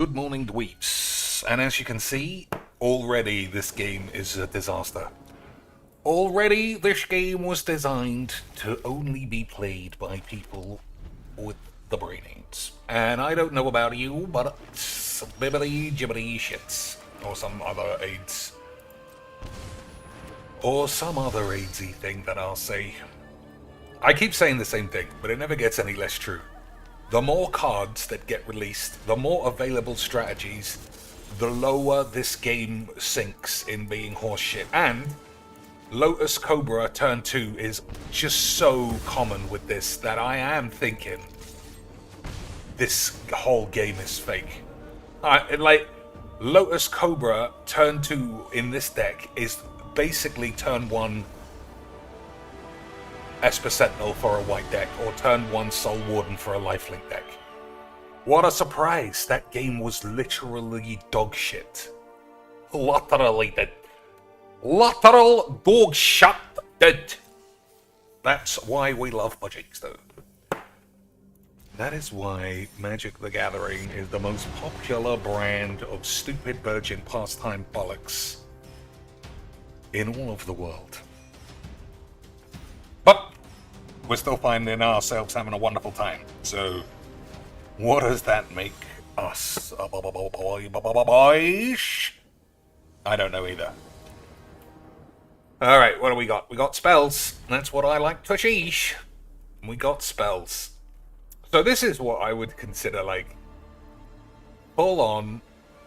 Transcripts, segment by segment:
Good morning, dweebs. And as you can see, already this game is a disaster. Already this game was designed to only be played by people with the brain aids. And I don't know about you, but it's bibbity jibbity shits. Or some other aids. Or some other aidsy thing that I'll say. I keep saying the same thing, but it never gets any less true. The more cards that get released, the more available strategies, the lower this game sinks in being horseshit. And Lotus Cobra Turn 2 is just so common with this that I am thinking this whole game is fake. Like, Lotus Cobra Turn 2 in this deck is basically turn 1 Esper Sentinel for a white deck, or turn 1 Soul Warden for a lifelink deck. What a surprise! That game was literally dog shit. Literal dog shit dead. That's why we love Magic, though. That is why Magic the Gathering is the most popular brand of stupid virgin pastime bollocks in all of the world. But we're still finding ourselves having a wonderful time. So, what does that make us? I don't know either. Alright, what do we got? We got spells. That's what I like to sheesh. We got spells. So this is what I would consider like full-on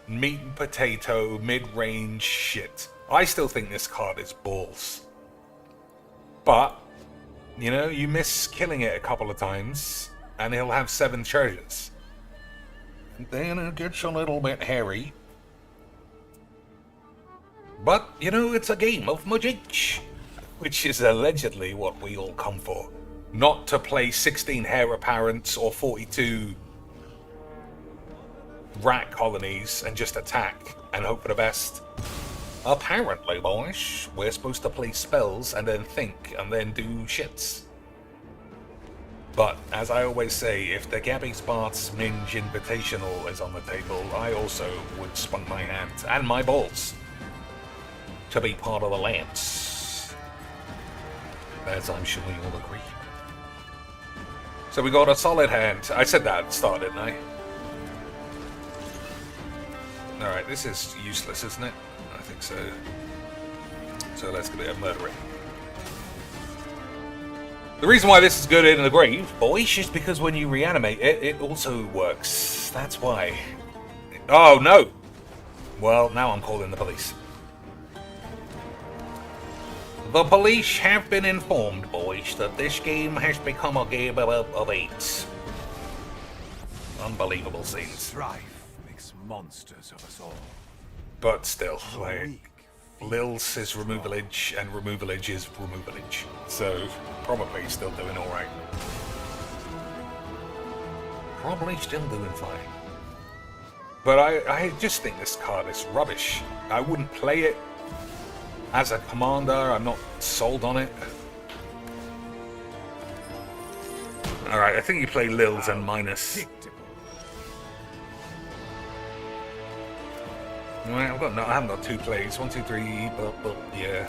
meat and potato mid-range shit. I still think this card is balls. But you know, you miss killing it a couple of times, and he'll have 7 treasures. And then it gets a little bit hairy. But, you know, it's a game of Magic, which is allegedly what we all come for. Not to play 16 Heir Apparents or 42 rat colonies and just attack and hope for the best. Apparently, boys, we're supposed to play spells and then think and then do shits. But, as I always say, if the Gabby Sparks Minge Invitational is on the table, I also would spunk my hand and my balls to be part of the Lance. As I'm sure you'll agree. So we got a solid hand. I said that at the start, didn't I? Alright, this is useless, isn't it? I think so. So let's give it a murdering. The reason why this is good in the grave, boys, is because when you reanimate it, it also works. That's why. Oh, no! Well, now I'm calling the police. The police have been informed, boys, that this game has become a game of AIDS. Unbelievable scenes. Strife makes monsters of us all. But still, like, Lils is removalage, and removalage is removalage. So, probably still doing alright. Probably still doing fine. But I just think this card is rubbish. I wouldn't play it as a commander. I'm not sold on it. Alright, I think you play Lils and minus. Right, I haven't got 2 plays. 1, 2, 3, but yeah.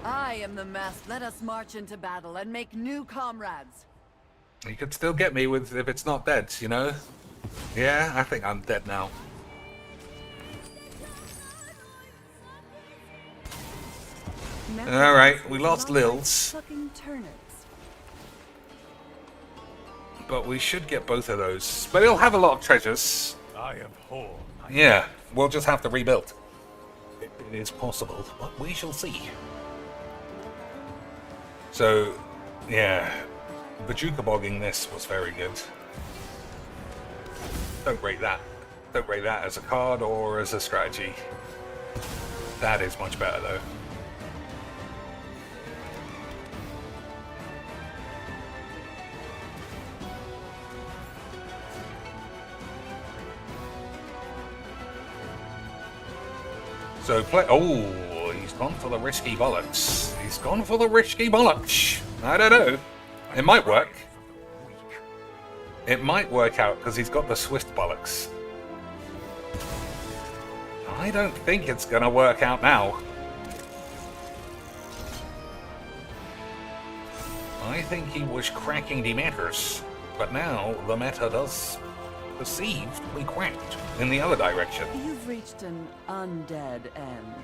I am the master. Let us march into battle and make new comrades. You could still get me with if it's not dead, you know? Yeah, I think I'm dead now. Alright, we lost Lils. But we should get both of those. But he'll have a lot of treasures. I am whole. Yeah, we'll just have to rebuild. It is possible, but we shall see. So, yeah, Bajuka bogging this was very good. Don't rate that. Don't rate that as a card or as a strategy. That is much better though. So play. Oh, he's gone for the risky bollocks. He's gone for the risky bollocks. I don't know. It might work. It might work out because he's got the Swift bollocks. I don't think it's gonna work out now. I think he was cracking the matters, but now the meta does perceivably cracked in the other direction. You've reached an undead end.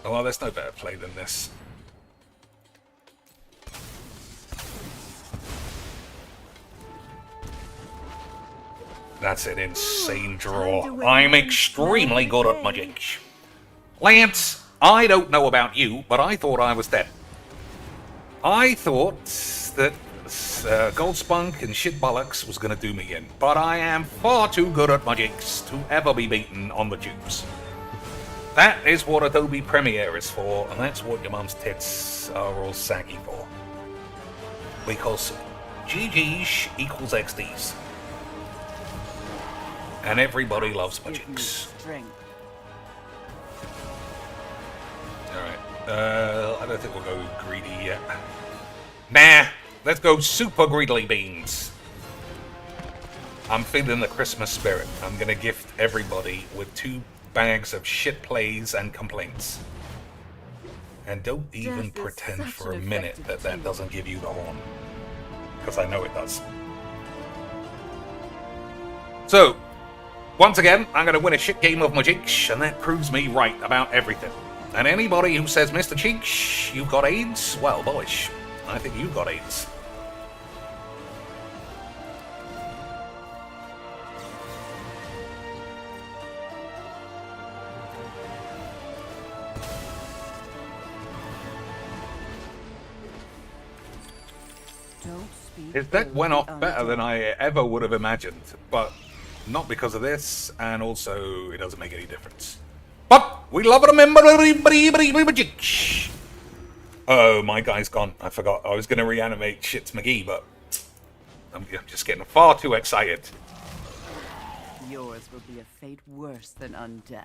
Oh, well, there's no better play than this. That's an insane draw. I'm extremely good at magic. Lance, I don't know about you, but I thought I was dead. I thought that Gold Spunk and shit bollocks was going to do me in, but I am far too good at magics to ever be beaten on the tubes. That is what Adobe Premiere is for, and that's what your mum's tits are all saggy for. Because GG's equals XD's. And everybody loves magics. Alright, I don't think we'll go greedy yet. Nah, let's go super greedily beans. I'm feeling the Christmas spirit. I'm gonna gift everybody with 2 bags of shit plays and complaints. And don't even pretend for a minute that that doesn't give you the horn. Because I know it does. So, once again, I'm going to win a shit game of magic, and that proves me right about everything. And anybody who says, Mr. Cheeks, you've got AIDS, well, boys, I think you've got AIDS. His deck went off better than I ever would have imagined, but not because of this, and also it doesn't make any difference. But we love to remember everybody. Oh, my guy's gone. I forgot. I was going to reanimate Shits McGee, but I'm just getting far too excited. Yours will be a fate worse than undeath.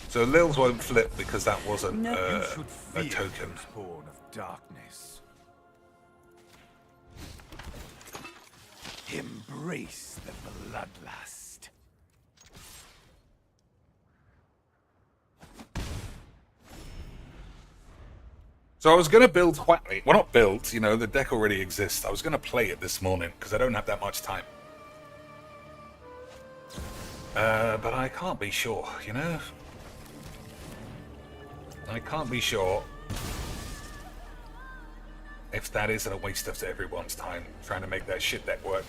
So Lils won't flip because that wasn't You should a fear token. those born of darkness. Embrace the bloodlust. So I was going to build well, not build, you know, the deck already exists. I was going to play it this morning because I don't have that much time. But I can't be sure, you know? I can't be sure if that isn't a waste of everyone's time trying to make that shit deck work.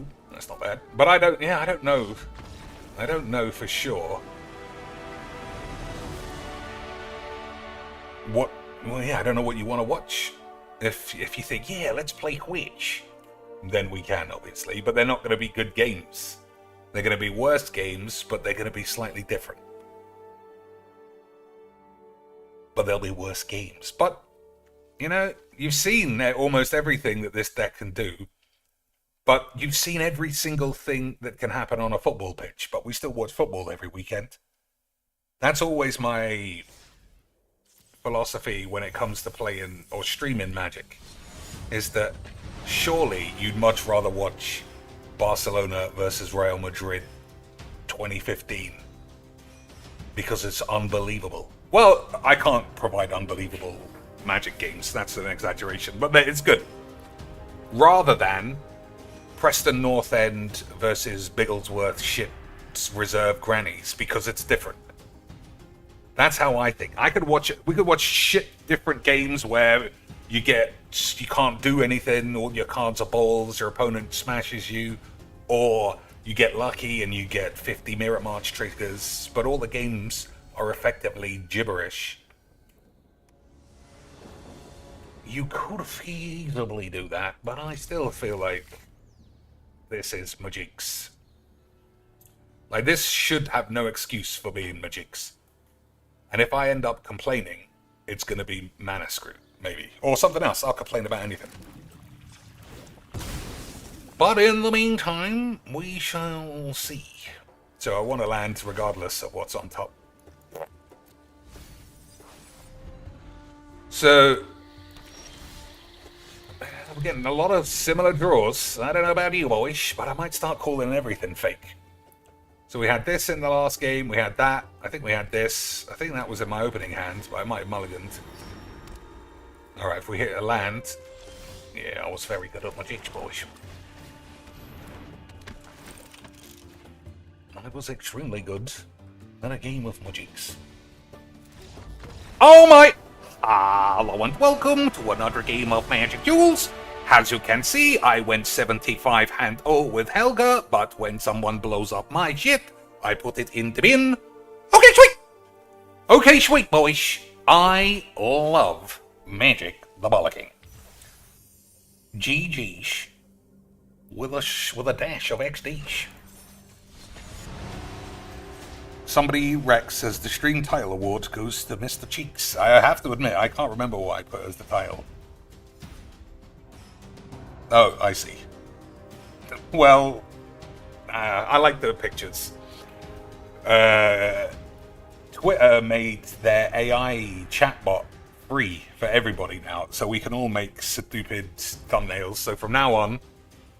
Ooh, that's not bad. But I don't know. I don't know for sure. Well, yeah, I don't know what you want to watch. If you think, yeah, let's play Quidditch, then we can, obviously. But they're not going to be good games. They're going to be worse games, but they're going to be slightly different. But they'll be worse games. But, you know, you've seen almost everything that this deck can do. But you've seen every single thing that can happen on a football pitch. But we still watch football every weekend. That's always my philosophy when it comes to playing or streaming Magic. Is that surely you'd much rather watch Barcelona versus Real Madrid 2015. Because it's unbelievable. Well, I can't provide unbelievable Magic games. That's an exaggeration. But it's good. Rather than Preston North End versus Bigglesworth shit's reserve grannies. Because it's different. That's how I think. We could watch shit different games where you can't do anything, all your cards are balls, your opponent smashes you, or you get lucky and you get 50 Mirror March triggers, but all the games are effectively gibberish. You could feasibly do that, but I still feel like this is Magic's. Like, this should have no excuse for being Magic's. And if I end up complaining, it's going to be Mana Screw, maybe. Or something else. I'll complain about anything. But in the meantime, we shall see. So I want to land regardless of what's on top. So we're getting a lot of similar draws. I don't know about you boys, but I might start calling everything fake. So we had this in the last game, we had that, I think we had this. I think that was in my opening hand, but I might have mulliganed. Alright, if we hit a land, yeah, I was very good at my jigs, boys. I was extremely good at a game of magics. Oh my! Hello and welcome to another game of Magic Duels. As you can see, I went 75 hand-0 with Helga, but when someone blows up my shit, I put it in the bin. Okay, sweet! Okay, sweet, boys. I love Magic the Bollocking. GG's with a dash of XD's. Somebody Rex says the stream title award goes to Mr. Cheeks. I have to admit, I can't remember what I put as the title. Oh, I see. Well, I like the pictures. Twitter made their AI chatbot free for everybody now, so we can all make stupid thumbnails. So from now on,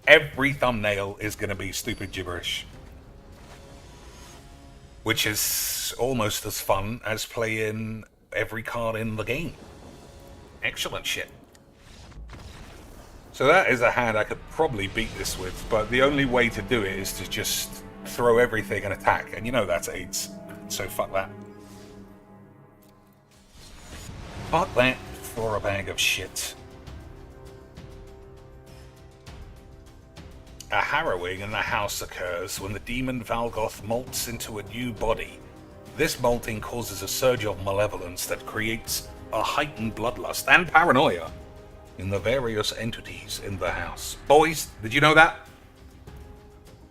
every thumbnail is going to be stupid gibberish. Which is almost as fun as playing every card in the game. Excellent shit. So that is a hand I could probably beat this with, but the only way to do it is to just throw everything and attack, and you know that's AIDS, so fuck that. Fuck that for a bag of shit. A harrowing in the house occurs when the demon Valgoth molts into a new body. This molting causes a surge of malevolence that creates a heightened bloodlust and paranoia in the various entities in the house. Boys, did you know that?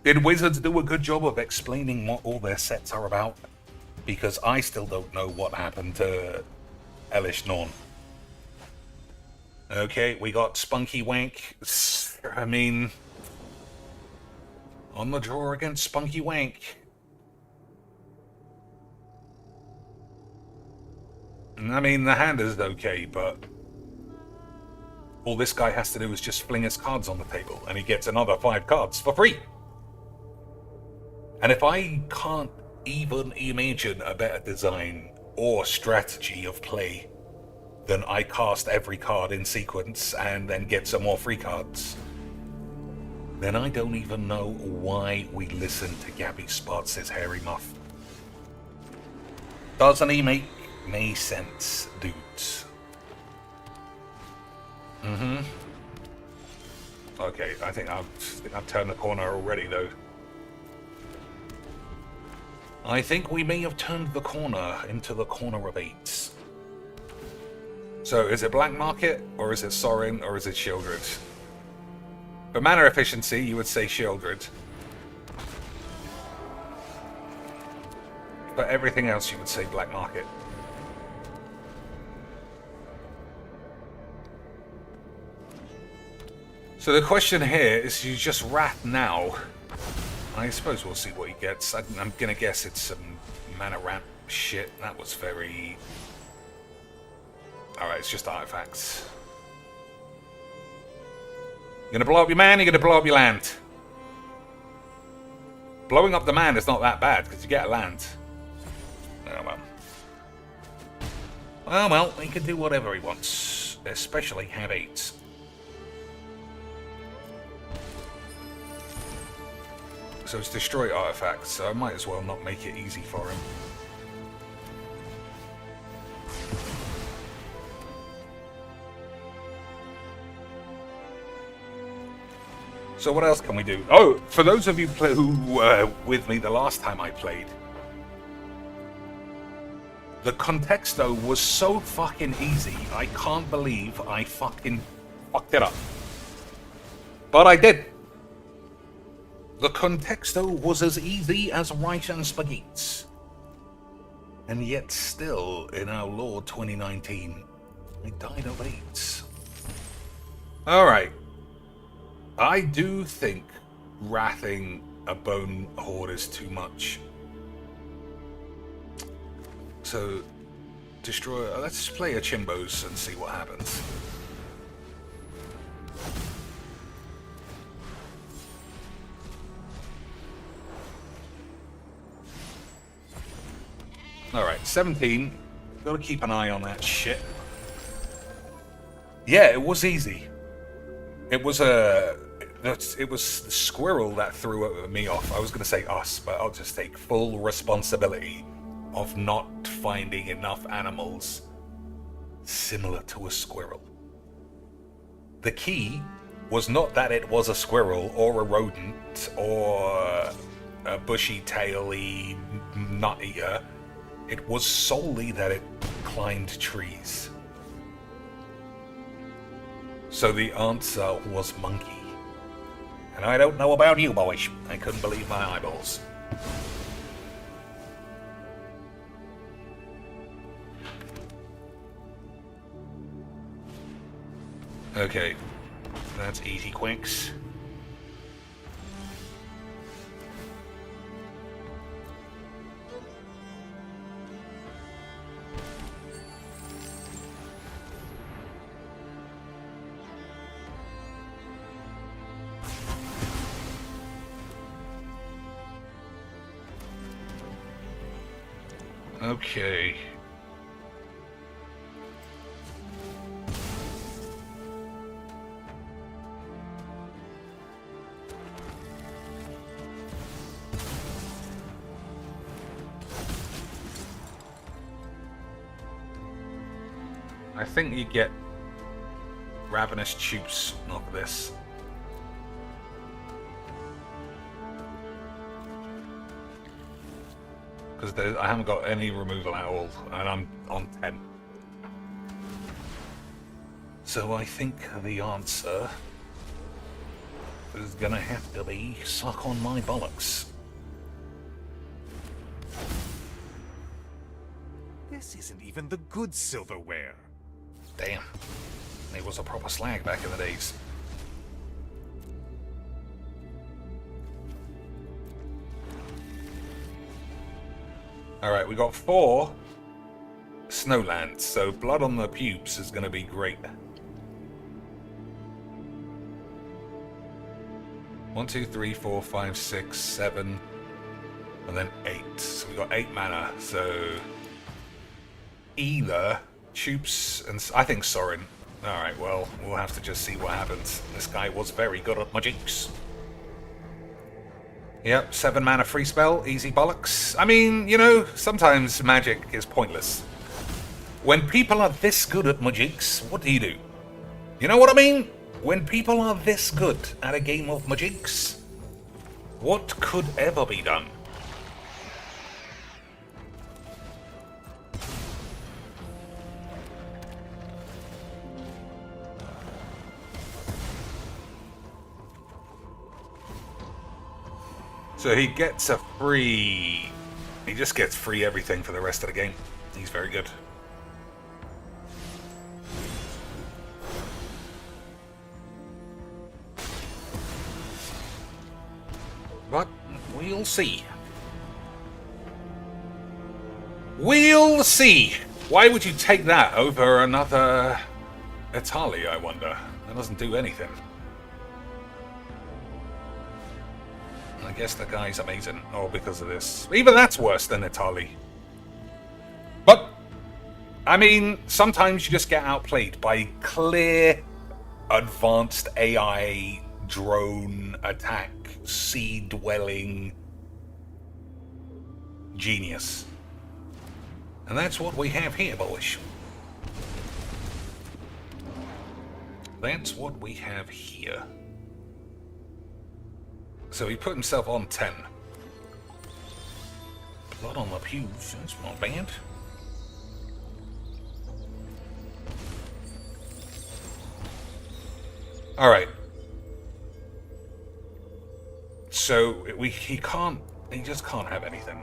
Did Wizards do a good job of explaining what all their sets are about? Because I still don't know what happened to Elish Norn. Okay, we got Spunky Wank. I mean, on the draw against Spunky Wank. I mean, the hand is okay, but all this guy has to do is just fling his cards on the table, and he gets another 5 cards for free. And if I can't even imagine a better design or strategy of play, then I cast every card in sequence and then get some more free cards, then I don't even know why we listen to Gabby Sparks' hairy muff. Doesn't he make any sense, dudes? Okay, I think I've turned the corner already, though. I think we may have turned the corner into the corner of 8s. So, is it Black Market, or is it Sorin, or is it Shieldred? For mana efficiency, you would say Shieldred. For everything else, you would say Black Market. So the question here is, you just Wrath now. I suppose we'll see what he gets. I'm gonna guess it's some mana ramp shit. That was very... Alright, it's just artifacts. You're gonna blow up your man, you're gonna blow up your land. Blowing up the man is not that bad, because you get a land. Oh well. Oh well, he can do whatever he wants. Especially have 8s. So it's destroy artifacts, so I might as well not make it easy for him. So what else can we do? Oh, for those of you who were with me the last time I played, the Contexto was so fucking easy, I can't believe I fucking fucked it up. But I did. The Contexto was as easy as rice and spaghetti. And yet still, in our Lord 2019, I died of AIDS. Alright. I do think wrathing a bone horde is too much. So, destroy... let's play a Chimbos and see what happens. Alright, 17. Gotta keep an eye on that shit. Yeah, it was easy. It was it was the squirrel that threw me off. I was gonna say us, but I'll just take full responsibility of not finding enough animals similar to a squirrel. The key was not that it was a squirrel or a rodent or a bushy-taily nut eater. It was solely that it climbed trees. So the answer was monkey. And I don't know about you, boys. I couldn't believe my eyeballs. Okay, that's easy quicks. Okay. I think you get ravenous tubes off of this. Because I haven't got any removal at all, and I'm on 10. So I think the answer is gonna have to be suck on my bollocks. This isn't even the good silverware. Damn. It was a proper slag back in the days. Alright, we got 4 snowlands, so blood on the pubes is going to be great. 1, 2, 3, 4, 5, 6, 7, and then 8. So we got 8 mana, so either Tubes and I think Sorin. Alright, well, we'll have to just see what happens. This guy was very good at magics. Yep, 7 mana free spell, easy bollocks. I mean, you know, sometimes magic is pointless. When people are this good at magics, what do? You know what I mean? When people are this good at a game of magics, what could ever be done? So he gets a free... He just gets free everything for the rest of the game. He's very good. But we'll see. We'll see! Why would you take that over another Italy, I wonder? That doesn't do anything. I guess the guy's amazing. Oh, because of this. Even that's worse than Italy. But, I mean, sometimes you just get outplayed by clear, advanced AI drone attack, sea-dwelling genius. And that's what we have here, boys. That's what we have here. So he put himself on 10. Blood on the pews, that's not bad. Alright. So he just can't have anything.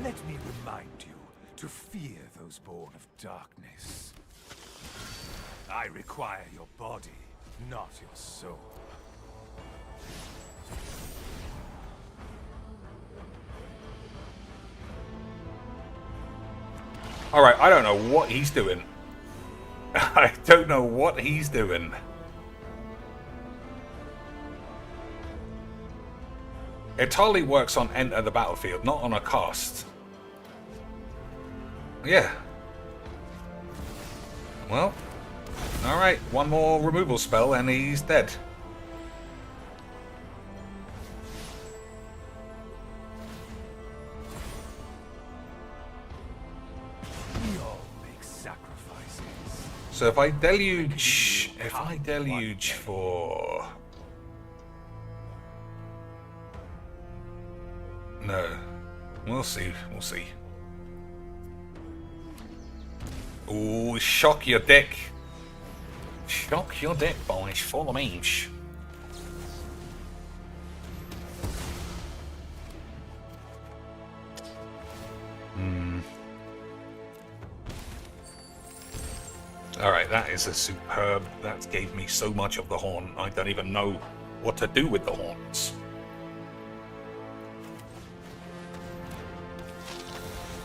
Let me remind you to fear shadows born of darkness. I require your body, not your soul. Alright, I don't know what he's doing. I don't know what he's doing. It totally works on enter the battlefield, not on a cast. Yeah. Well, alright, one more removal spell and he's dead. We all make sacrifices. So if I deluge for... No. We'll see, we'll see. Ooh, shock your dick. Shock your dick, boys. Follow me. Alright, that is a superb. That gave me so much of the horn. I don't even know what to do with the horns.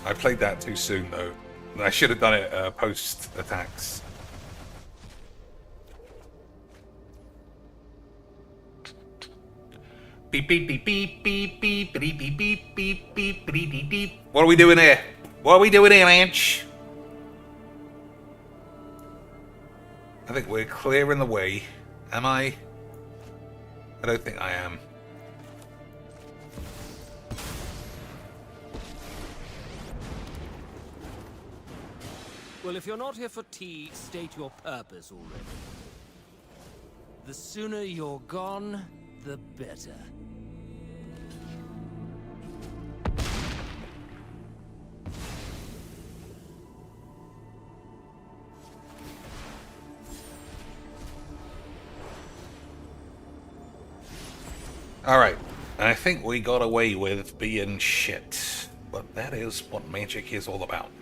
I played that too soon, though. I should have done it post attacks. Beep beep beep beep beep beep beep beep beep beep beep beep beep. What are we doing here? What are we doing here, Anch? I think we're clearing the way. Am I? I don't think I am. Well, if you're not here for tea, state your purpose already. The sooner you're gone, the better. Alright, I think we got away with being shit. But that is what magic is all about.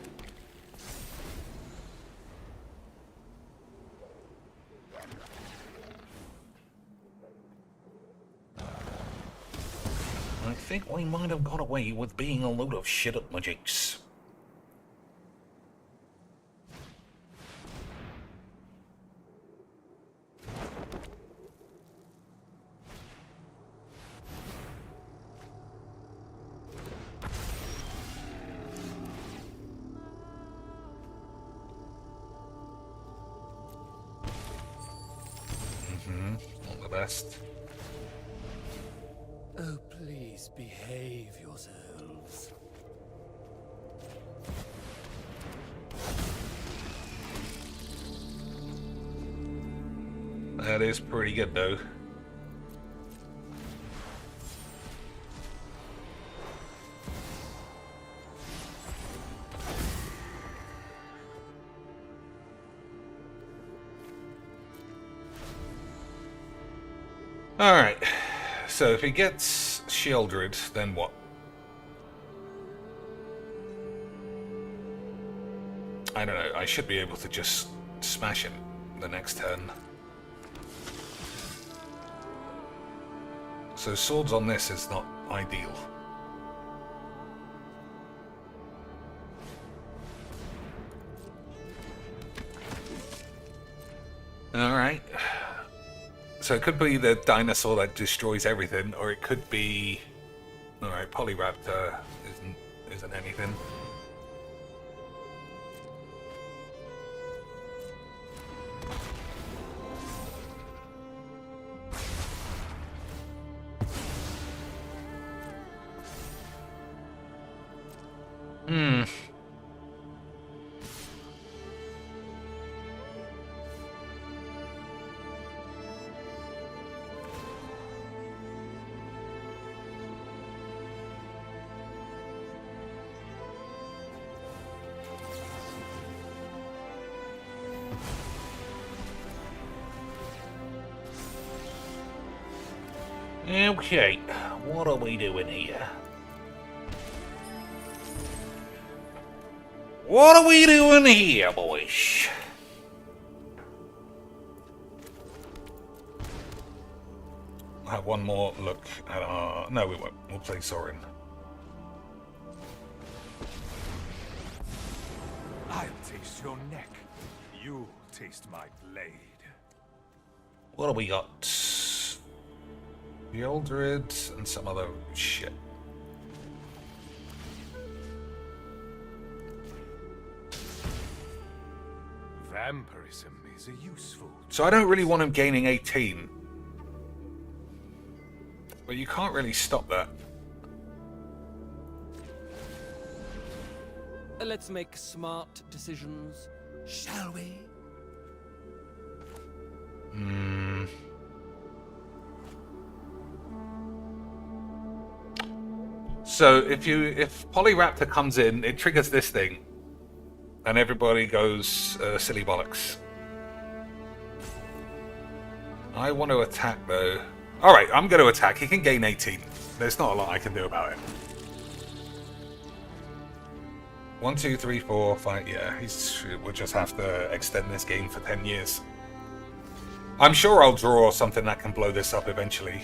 I think we might have got away with being a load of shit at magics. Not the best. Oh, please behave yourselves. That is pretty good, though. Alright, so if he gets shielded, then what? I don't know, I should be able to just smash him the next turn. So swords on this is not ideal. Alright. So it could be the dinosaur that destroys everything, or it could be... Alright, Polyraptor isn't anything. Okay, what are we doing here? What are we doing here, boys? I'll have one more look at our... No, we won't. We'll play Sorin. I'll taste your neck. You'll taste my blade. What do we got? The Old Druid and some other shit. Vampirism is a useful... So I don't really want him gaining 18. But you can't really stop that. Let's make smart decisions, shall we? So if Polyraptor comes in, it triggers this thing, and everybody goes silly bollocks. I want to attack though. All right, I'm going to attack. He can gain 18. There's not a lot I can do about it. 1, 2, 3, 4, 5. Yeah, we'll just have to extend this game for 10 years. I'm sure I'll draw something that can blow this up eventually.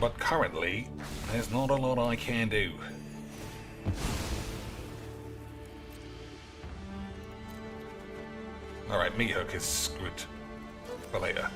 But currently, there's not a lot I can do. Alright, Meat Hook is good for later.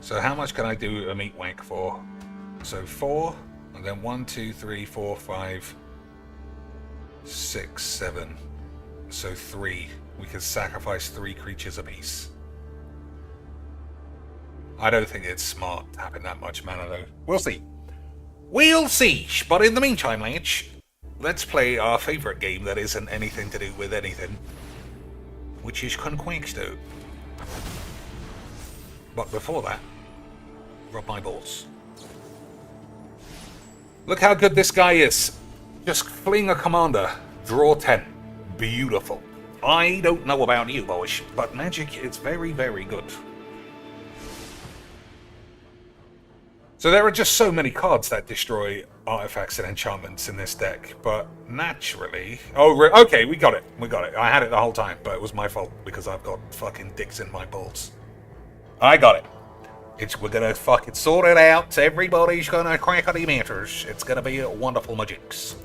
So how much can I do a meat wank for? So 4, and then 1, 2, 3, 4, 5, 6, 7. So 3. We can sacrifice 3 creatures apiece. I don't think it's smart having that much mana though. We'll see. We'll see! But in the meantime, lads, let's play our favourite game that isn't anything to do with anything, which is Conquesto. But before that, rub my balls. Look how good this guy is. Just fling a commander, draw 10. Beautiful. I don't know about you, boys, but Magic is very, very good. So there are just so many cards that destroy artifacts and enchantments in this deck, but naturally... Oh, okay, we got it. We got it. I had it the whole time, but it was my fault because I've got fucking dicks in my balls. I got it. We're gonna fucking sort it out. Everybody's gonna crack on the matters. It's gonna be wonderful magics.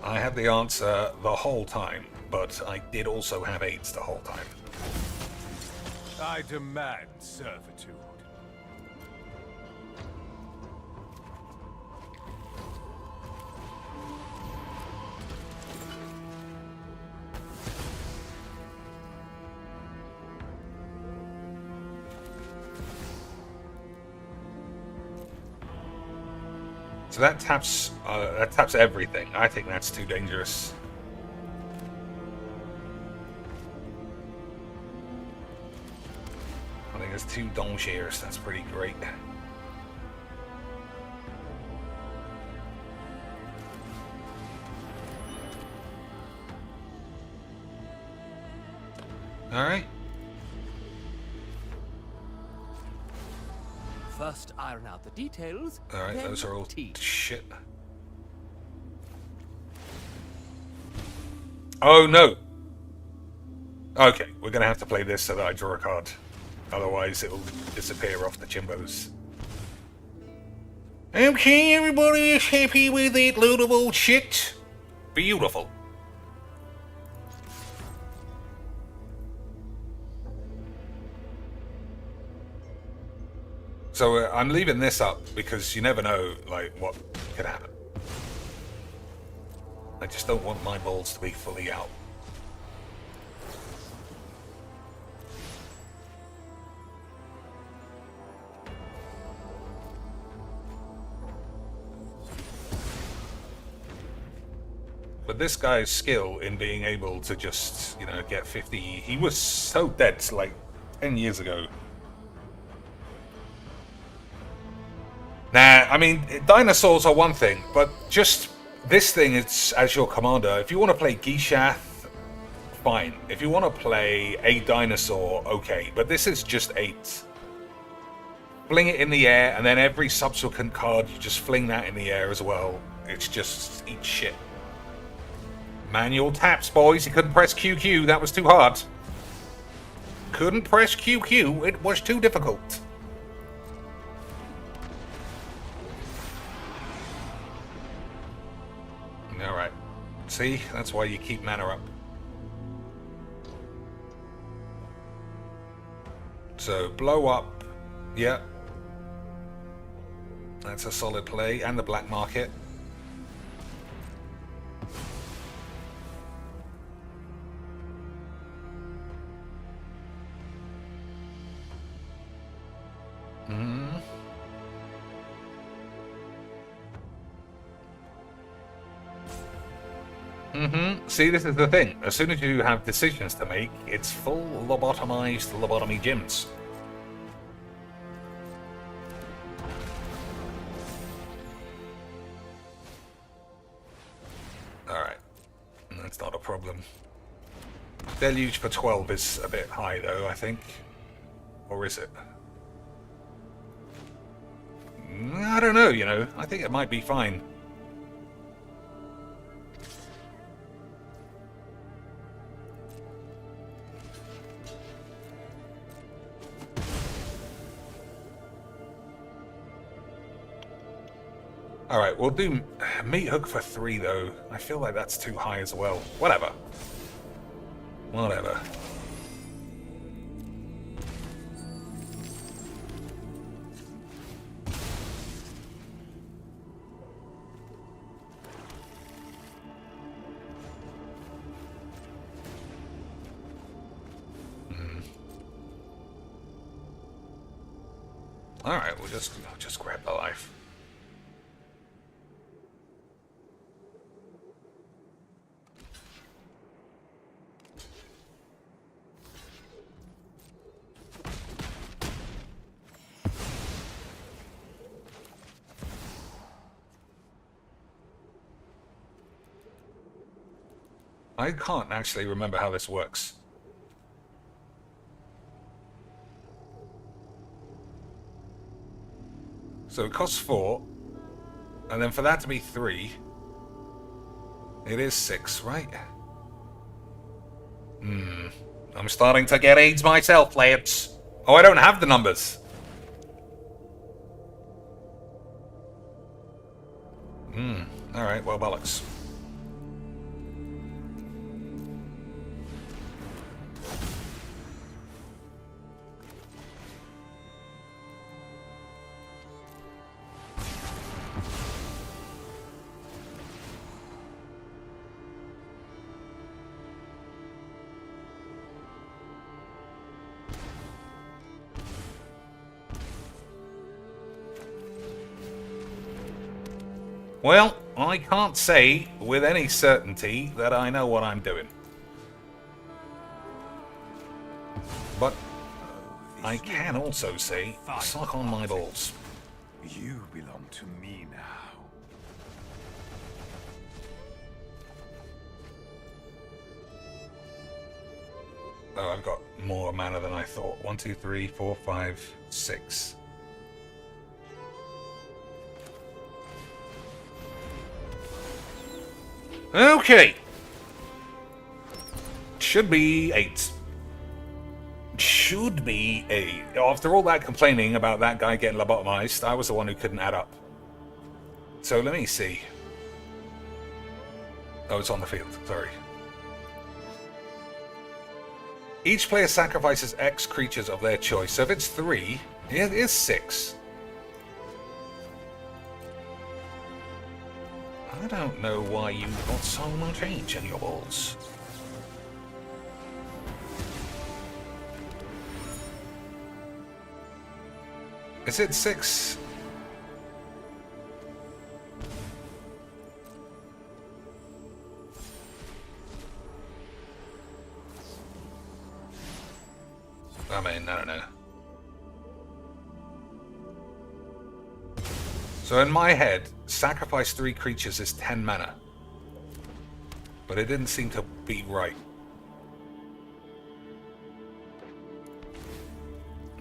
I had the answer the whole time, but I did also have AIDS the whole time. I demand servitude. So that taps everything. I think that's too dangerous. I think it's 2 Dong shares. That's pretty great. All right. First, iron out the details. All right, then those are all tea. shit. Oh no. Okay, we're gonna have to play this so that I draw a card. Otherwise, it will disappear off the chimbos. Okay, everybody is happy with that load of old shit. Beautiful. So I'm leaving this up because you never know, like, what could happen. I just don't want my balls to be fully out. But this guy's skill in being able to just, you know, get 50... He was so dead, like, 10 years ago. Nah, I mean, dinosaurs are one thing, but just this thing is as your commander. If you want to play Gishath, fine. If you want to play a dinosaur, okay. But this is just 8. Fling it in the air, and then every subsequent card, you just fling that in the air as well. It's just eat shit. Manual taps, boys. You couldn't press QQ. That was too hard. Couldn't press QQ. It was too difficult. Alright. See? That's why you keep mana up. So, blow up. Yeah. That's a solid play. And the black market. See, this is the thing. As soon as you have decisions to make, it's full lobotomized lobotomy gyms. Alright. That's not a problem. Deluge for 12 is a bit high, though, I think. Or is it? I don't know, you know. I think it might be fine. Alright, we'll do meat hook for 3, though. I feel like that's too high as well. Whatever. Whatever. Alright, we'll just grab the life. I can't actually remember how this works. So it costs 4, and then for that to be 3, it is 6, right? I'm starting to get AIDS myself, lads. Oh, I don't have the numbers. Alright, well, bollocks. Well, I can't say with any certainty that I know what I'm doing. But I can also say, suck on my balls. You belong to me now. Oh, I've got more mana than I thought. 1, 2, 3, 4, 5, 6. Okay. Should be 8. Should be 8. After all that complaining about that guy getting lobotomized, I was the one who couldn't add up. So let me see. Oh, it's on the field. Sorry. Each player sacrifices X creatures of their choice. So if it's 3, it is 6. I don't know why you've got so much age in your balls. Is it 6? I mean, I don't know. So in my head, sacrifice 3 creatures is 10 mana. But it didn't seem to be right.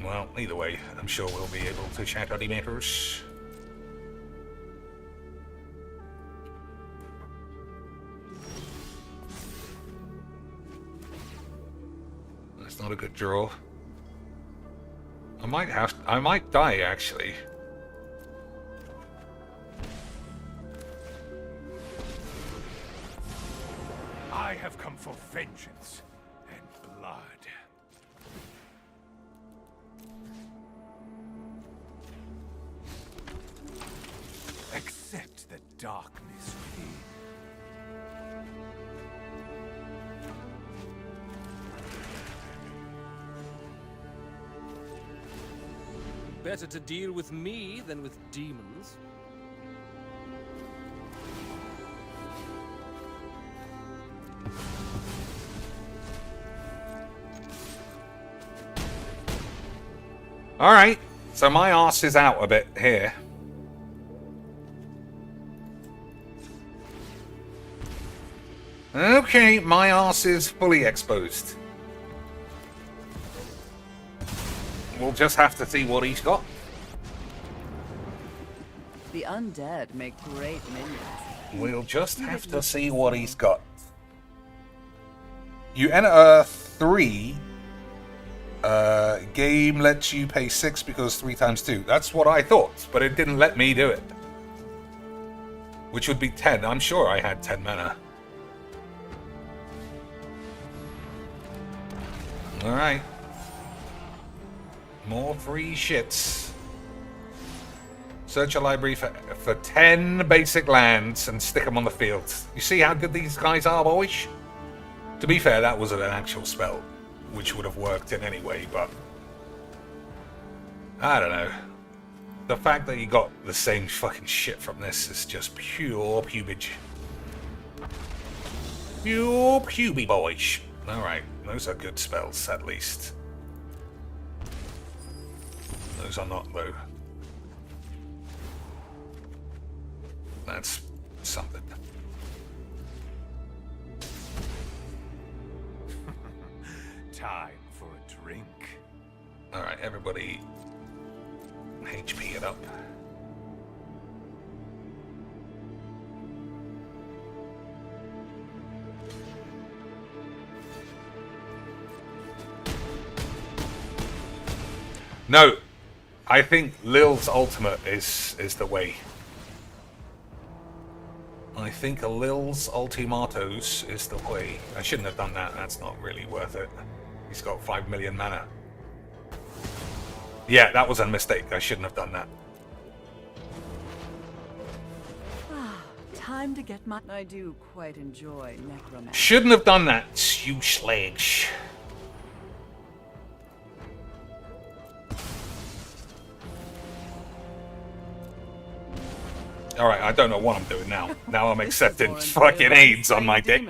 Well, either way, I'm sure we'll be able to chat out the matters. That's not a good draw. I might die, actually. I have come for vengeance and blood. Accept the darkness within. Better to deal with me than with demons. Alright, so my arse is out a bit here. Okay, my arse is fully exposed. We'll just have to see what he's got. The undead make great minions. We'll just have to see what he's got. You enter 3. Game lets you pay 6 because 3 times 2. That's what I thought, but it didn't let me do it. Which would be 10. I'm sure I had 10 mana. Alright. More free shits. Search a library for 10 basic lands and stick them on the field. You see how good these guys are, boys? To be fair, that was an actual spell, which would have worked in any way, but I don't know. The fact that you got the same fucking shit from this is just pure pubage. Pure puby, boys. Alright, those are good spells, at least. Those are not, though. That's something. Time for a drink. Alright, everybody HP it up. No, I think Lil's ultimate is the way. I think a Lil's ultimatos is the way. I shouldn't have done that. That's not really worth it. He's got 5 million mana. Yeah, that was a mistake. I shouldn't have done that. Time to get my... I do quite enjoy necromancy. Shouldn't have done that, you sledge. Alright, I don't know what I'm doing now. Now I'm accepting fucking AIDS on my dick.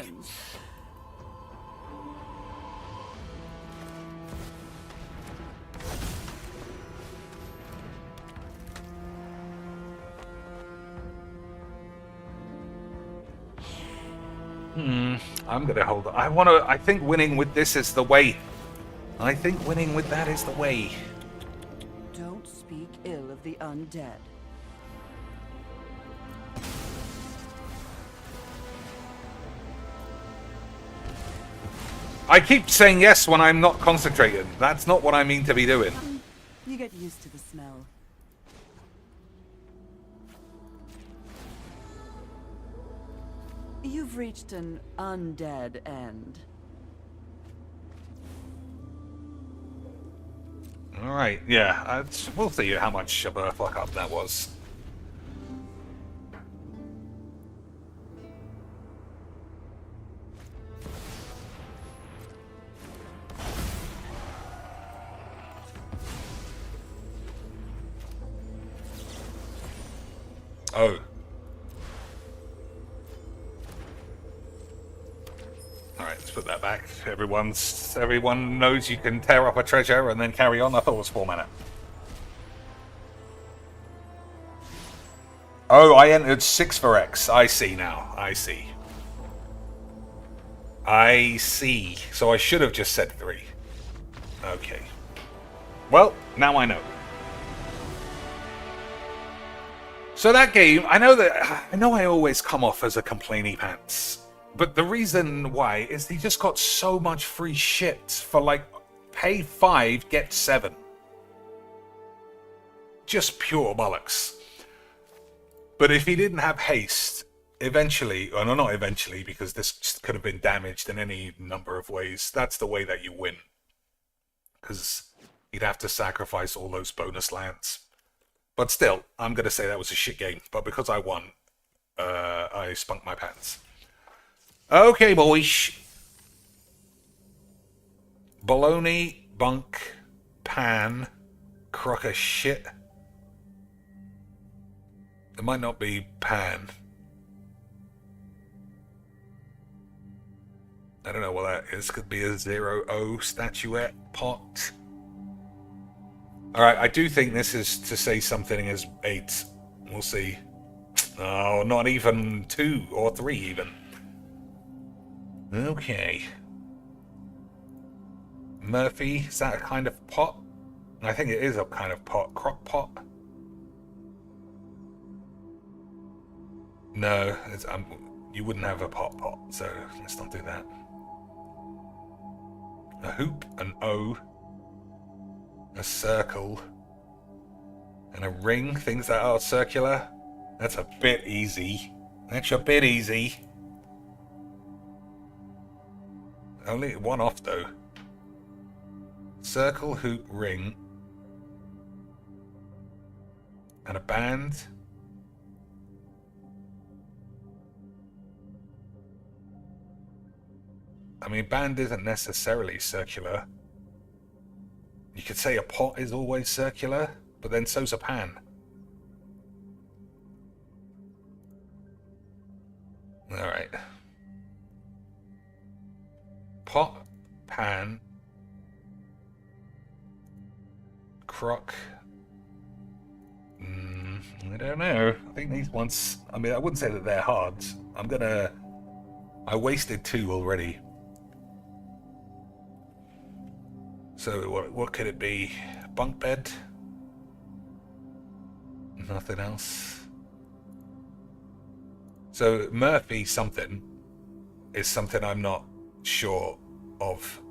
I'm gonna hold on. I think winning with this is the way. I think winning with that is the way. Don't speak ill of the undead. I keep saying yes when I'm not concentrating. That's not what I mean to be doing. You get used to the smell. You've reached an undead end. Alright, yeah. We'll see how much of a fuck up that was. Oh. Alright, let's put that back. Everyone knows you can tear up a treasure and then carry on. I thought it was 4 mana. Oh, I entered 6 for X. I see now. I see. I see. So I should have just said 3. Okay. Well, now I know. So that game, I know I always come off as a complainy pants. But the reason why is he just got so much free shit for like pay 5, get 7. Just pure bollocks. But if he didn't have haste, eventually, or no, not eventually, because this could have been damaged in any number of ways, that's the way that you win. Because he'd have to sacrifice all those bonus lands. But still, I'm going to say that was a shit game. But because I won, I spunk my pants. Okay, boys. Baloney, bunk, pan, crock of shit. It might not be pan. I don't know what that is. Could be a 0-0 statuette pot. Alright, I do think this is to say something as 8. We'll see. Oh, not even 2 or 3 even. Okay. Murphy, is that a kind of pot? I think it is a kind of pot. Crock pot? No, you wouldn't have a pot, so let's not do that. A hoop, an O, a circle, and a ring, things that are circular. That's a bit easy. That's a bit easy. Only one off, though. Circle, hoop, ring, and a band. I mean, band isn't necessarily circular. You could say a pot is always circular, but then so's a pan. Alright. Pot, pan, crock. I don't know. I think these ones, I mean, I wouldn't say that they're hard. I wasted 2 already. So what could it be? Bunk bed? Nothing else. So Murphy something is something I'm not sure of.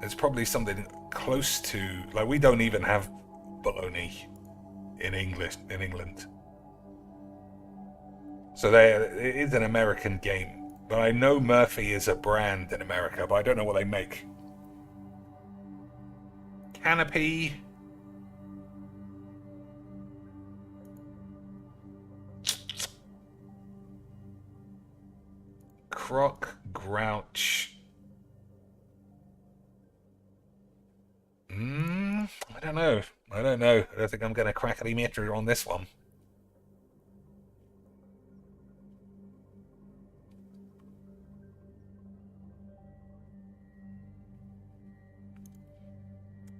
It's probably something close to, like, we don't even have bologna in England. So it is an American game. But I know Murphy is a brand in America, but I don't know what they make. Canopy. Croc, grouch. I don't know. I don't think I'm going to crackly meter on this one.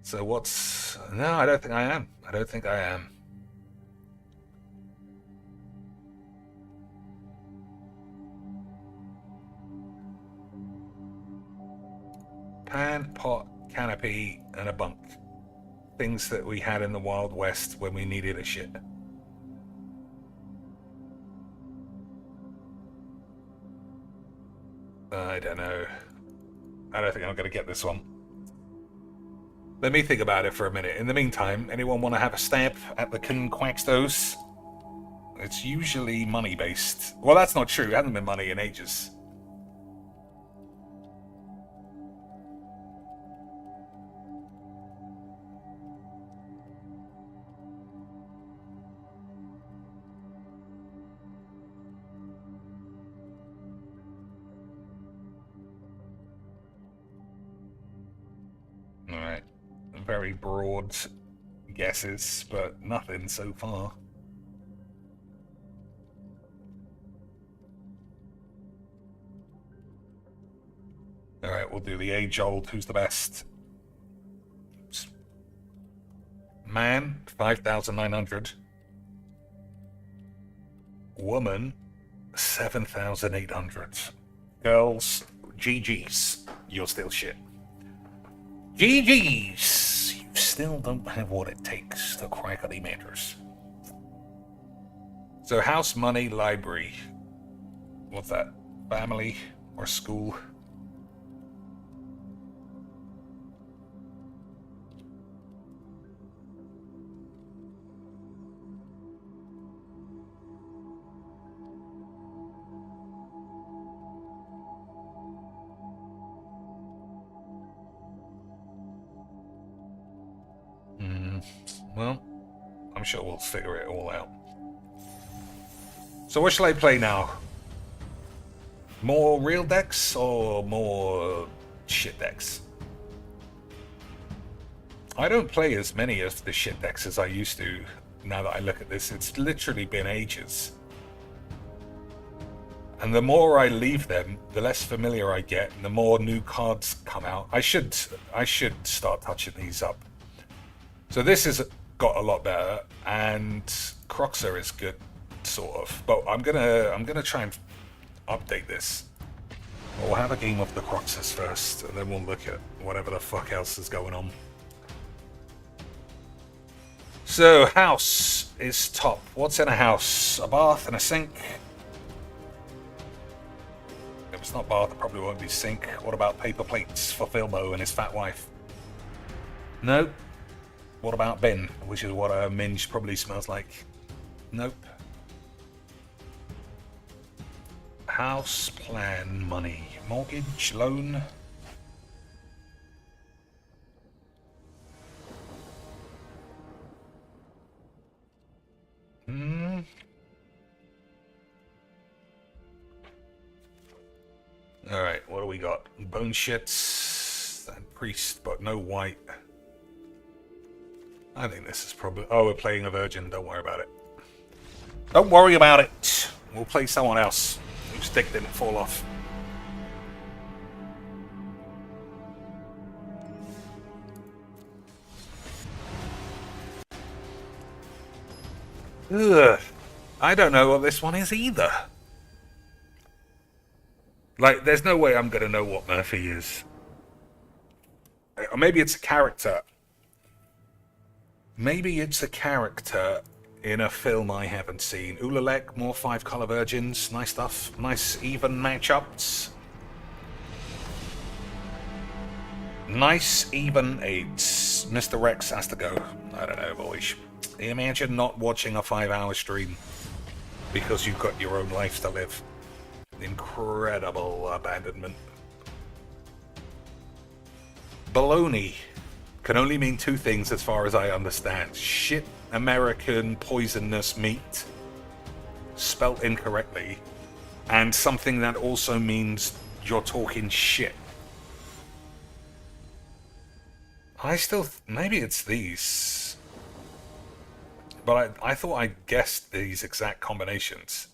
So what's... No, I don't think I am. I don't think I am. Pan, pot, canopy, and a bunk. Things that we had in the Wild West when we needed a shit. I don't know. I don't think I'm going to get this one. Let me think about it for a minute. In the meantime, anyone want to have a stab at the Quackstos? It's usually money-based. Well, that's not true. It hasn't been money in ages. Alright. Very broad guesses, but nothing so far. Alright, we'll do the age-old, who's the best? Man, 5,900. Woman, 7,800. Girls, GG's. You're still shit. GG's! You still don't have what it takes to crack any matters. So house, money, library. What's that? Family or school? Well, I'm sure we'll figure it all out. So what shall I play now? More real decks or more shit decks? I don't play as many of the shit decks as I used to now that I look at this. It's literally been ages. And the more I leave them, the less familiar I get, and the more new cards come out. I should start touching these up. So this has got a lot better, and Croxer is good, sort of. But I'm gonna try and update this. We'll have a game of the Croxers first, and then we'll look at whatever the fuck else is going on. So house is top. What's in a house? A bath and a sink. If it's not bath, it probably won't be sink. What about paper plates for Filmo and his fat wife? No. What about bin, which is what a minge probably smells like? Nope. House, plan, money, mortgage, loan. Alright, what do we got? Bone shits and priest, but no white. I think this is probably... Oh, we're playing a virgin. Don't worry about it. Don't worry about it. We'll play someone else whose dick didn't fall off. Ugh. I don't know what this one is either. Like, there's no way I'm going to know what Murphy is. Or maybe it's a character. Maybe it's a character in a film I haven't seen. Ulalek, more 5-color virgins. Nice stuff. Nice even matchups. Nice even eights. Mr. Rex has to go. I don't know, boys. Imagine not watching a 5-hour stream because you've got your own life to live. Incredible abandonment. Baloney can only mean two things as far as I understand. Shit American poisonous meat, spelt incorrectly, and something that also means you're talking shit. I still... maybe it's these. But I thought I guessed these exact combinations.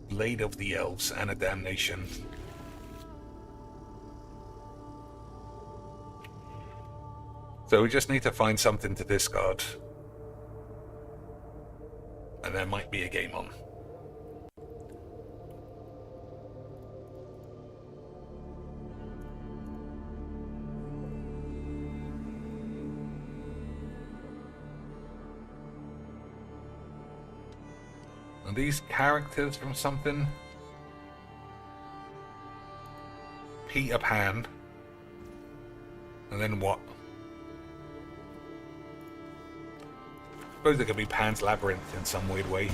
Blade of the Elves and a Damnation. So we just need to find something to discard. And there might be a game on. Are these characters from something? Peter Pan. And then what? I suppose it could be Pan's Labyrinth in some weird way.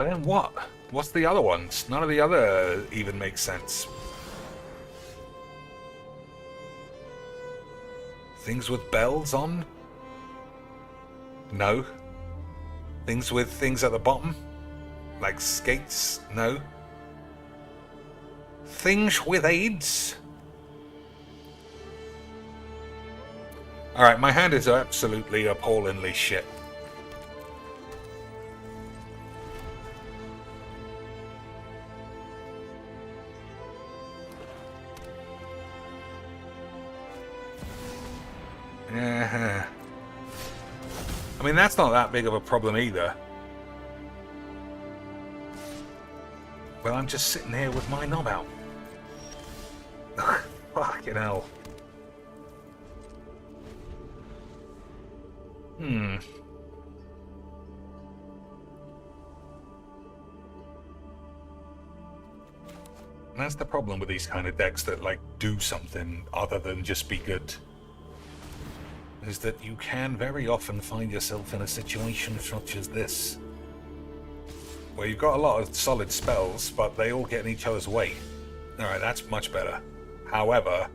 But then what? What's the other ones? None of the other even makes sense. Things with bells on? No. Things with things at the bottom? Like skates? No. Things with AIDS? Alright, my hand is absolutely appallingly shit. I mean, that's not that big of a problem either. Well, I'm just sitting here with my knob out. Fucking hell. That's the problem with these kind of decks that, like, do something other than just be good. Is that you can very often find yourself in a situation such as this, where you've got a lot of solid spells, but they all get in each other's way. Alright, that's much better. However,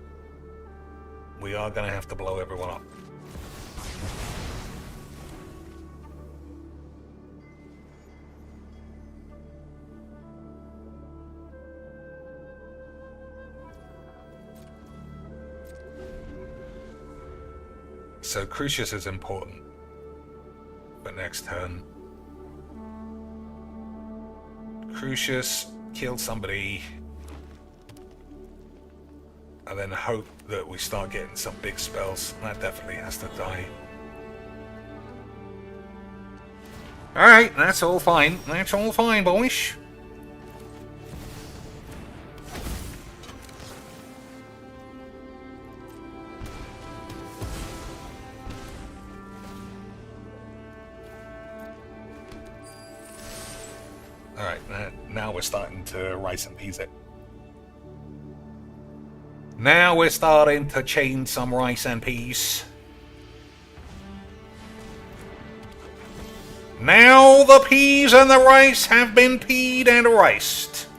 we are going to have to blow everyone up. So Crucius is important for next turn. Crucius, kill somebody, and then hope that we start getting some big spells. That definitely has to die. Alright, that's all fine. That's all fine, boys. Alright, now we're starting to rice and peas it. Now we're starting to chain some rice and peas. Now the peas and the rice have been peed and riced.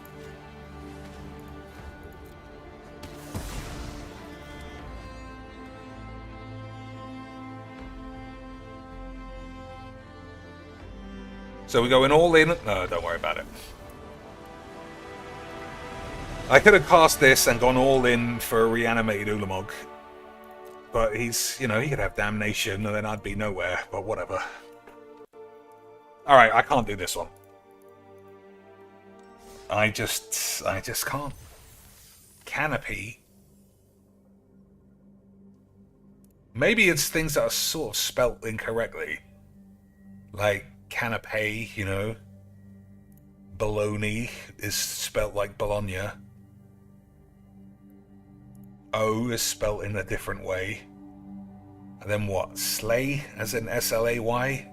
So we're going all in? No, don't worry about it. I could have cast this and gone all in for a reanimated Ulamog. But he's, you know, he could have Damnation and then I'd be nowhere, but whatever. Alright, I can't do this one. I just can't. Canopy. Maybe it's things that are sort of spelt incorrectly. Like canapé, you know. Bologna is spelt like Bologna. O is spelt in a different way. And then what? Slay, as in S-L-A-Y?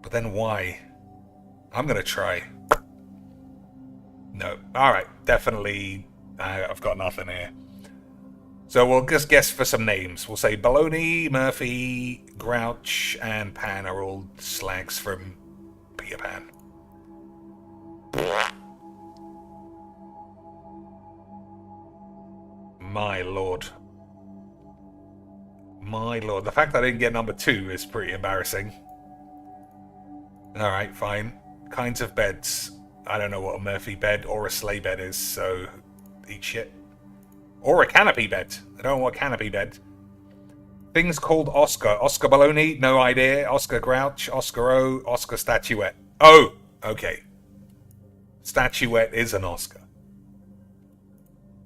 But then why? I'm gonna try. No. Alright, definitely I've got nothing here. So we'll just guess for some names. We'll say Baloney, Murphy, Grouch, and Pan are all slags from Peter Pan. My lord. My lord. The fact that I didn't get number 2 is pretty embarrassing. Alright, fine. Kinds of beds. I don't know what a Murphy bed or a sleigh bed is, so eat shit. Or a canopy bed. I don't know what canopy bed. Things called Oscar. Oscar Baloney, no idea. Oscar Grouch, Oscar O, Oscar Statuette. Oh, okay. Statuette is an Oscar.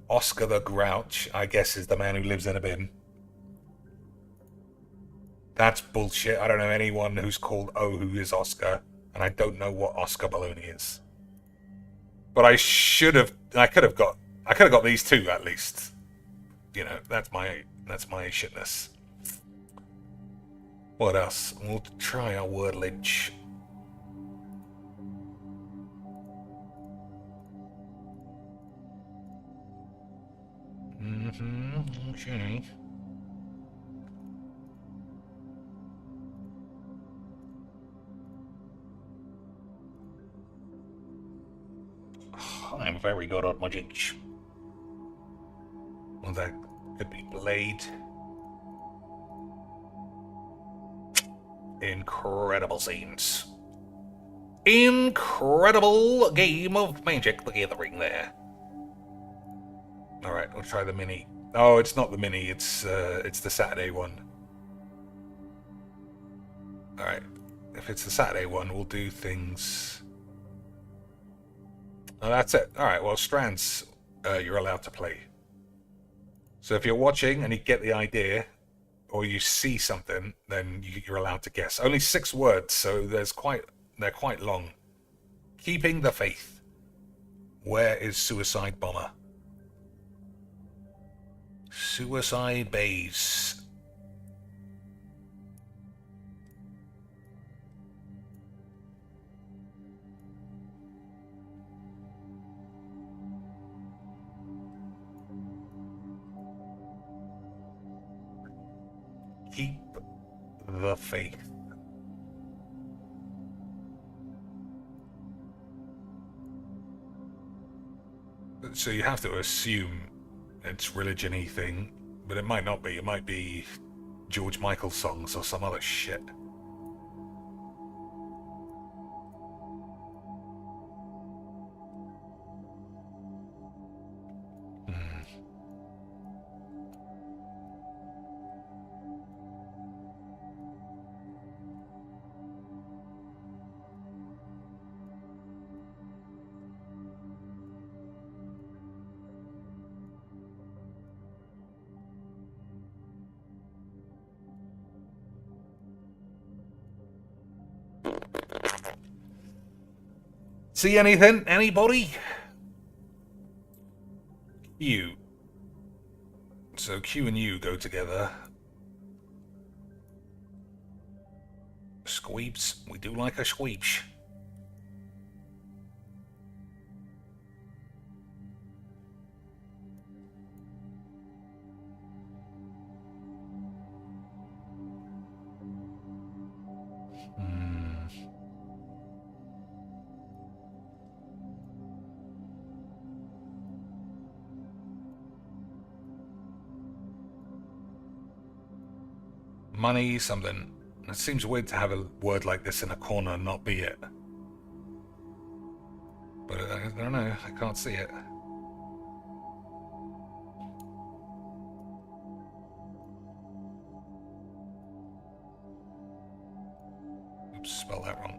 Oscar the Grouch, I guess, is the man who lives in a bin. That's bullshit. I don't know anyone who's called O who is Oscar, and I don't know what Oscar Baloney is. But I could have got these two at least. You know, that's my shitness. What else? We'll try our wordage. Okay. am very good at magic. Well, that could be Blade. Incredible scenes. Incredible game of Magic the Gathering there. Alright, we'll try the mini. Oh, it's not the mini, it's the Saturday one. Alright, if it's the Saturday one, we'll do things... Oh, that's it. Alright, well, Strands, you're allowed to play. So if you're watching and you get the idea, or you see something, then you're allowed to guess. Only 6 words, so they're quite long. Keeping the faith. Where is Suicide Bomber? Suicide Base. Keep the faith. So you have to assume it's religion-y thing, but it might not be. It might be George Michael songs or some other shit. See anything? Anybody? You. So Q and U go together. Squeebs. We do like a squeebs. Money, something. It seems weird to have a word like this in a corner and not be it. But I don't know, I can't see it. Oops, spelled that wrong.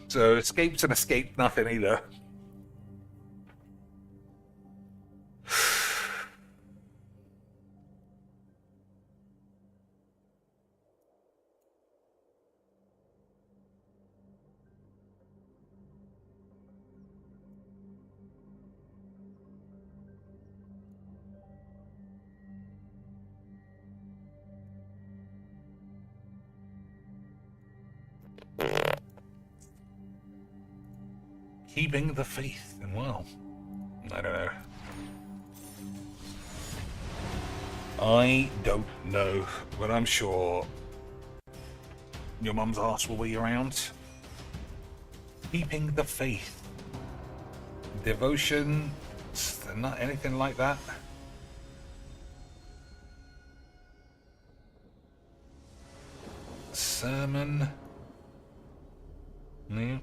So escape's an escape, nothing either. Keeping the faith, and well, I don't know. I don't know, but I'm sure your mum's arse will be around. Keeping the faith. Devotion, not anything like that. Sermon. Yeah.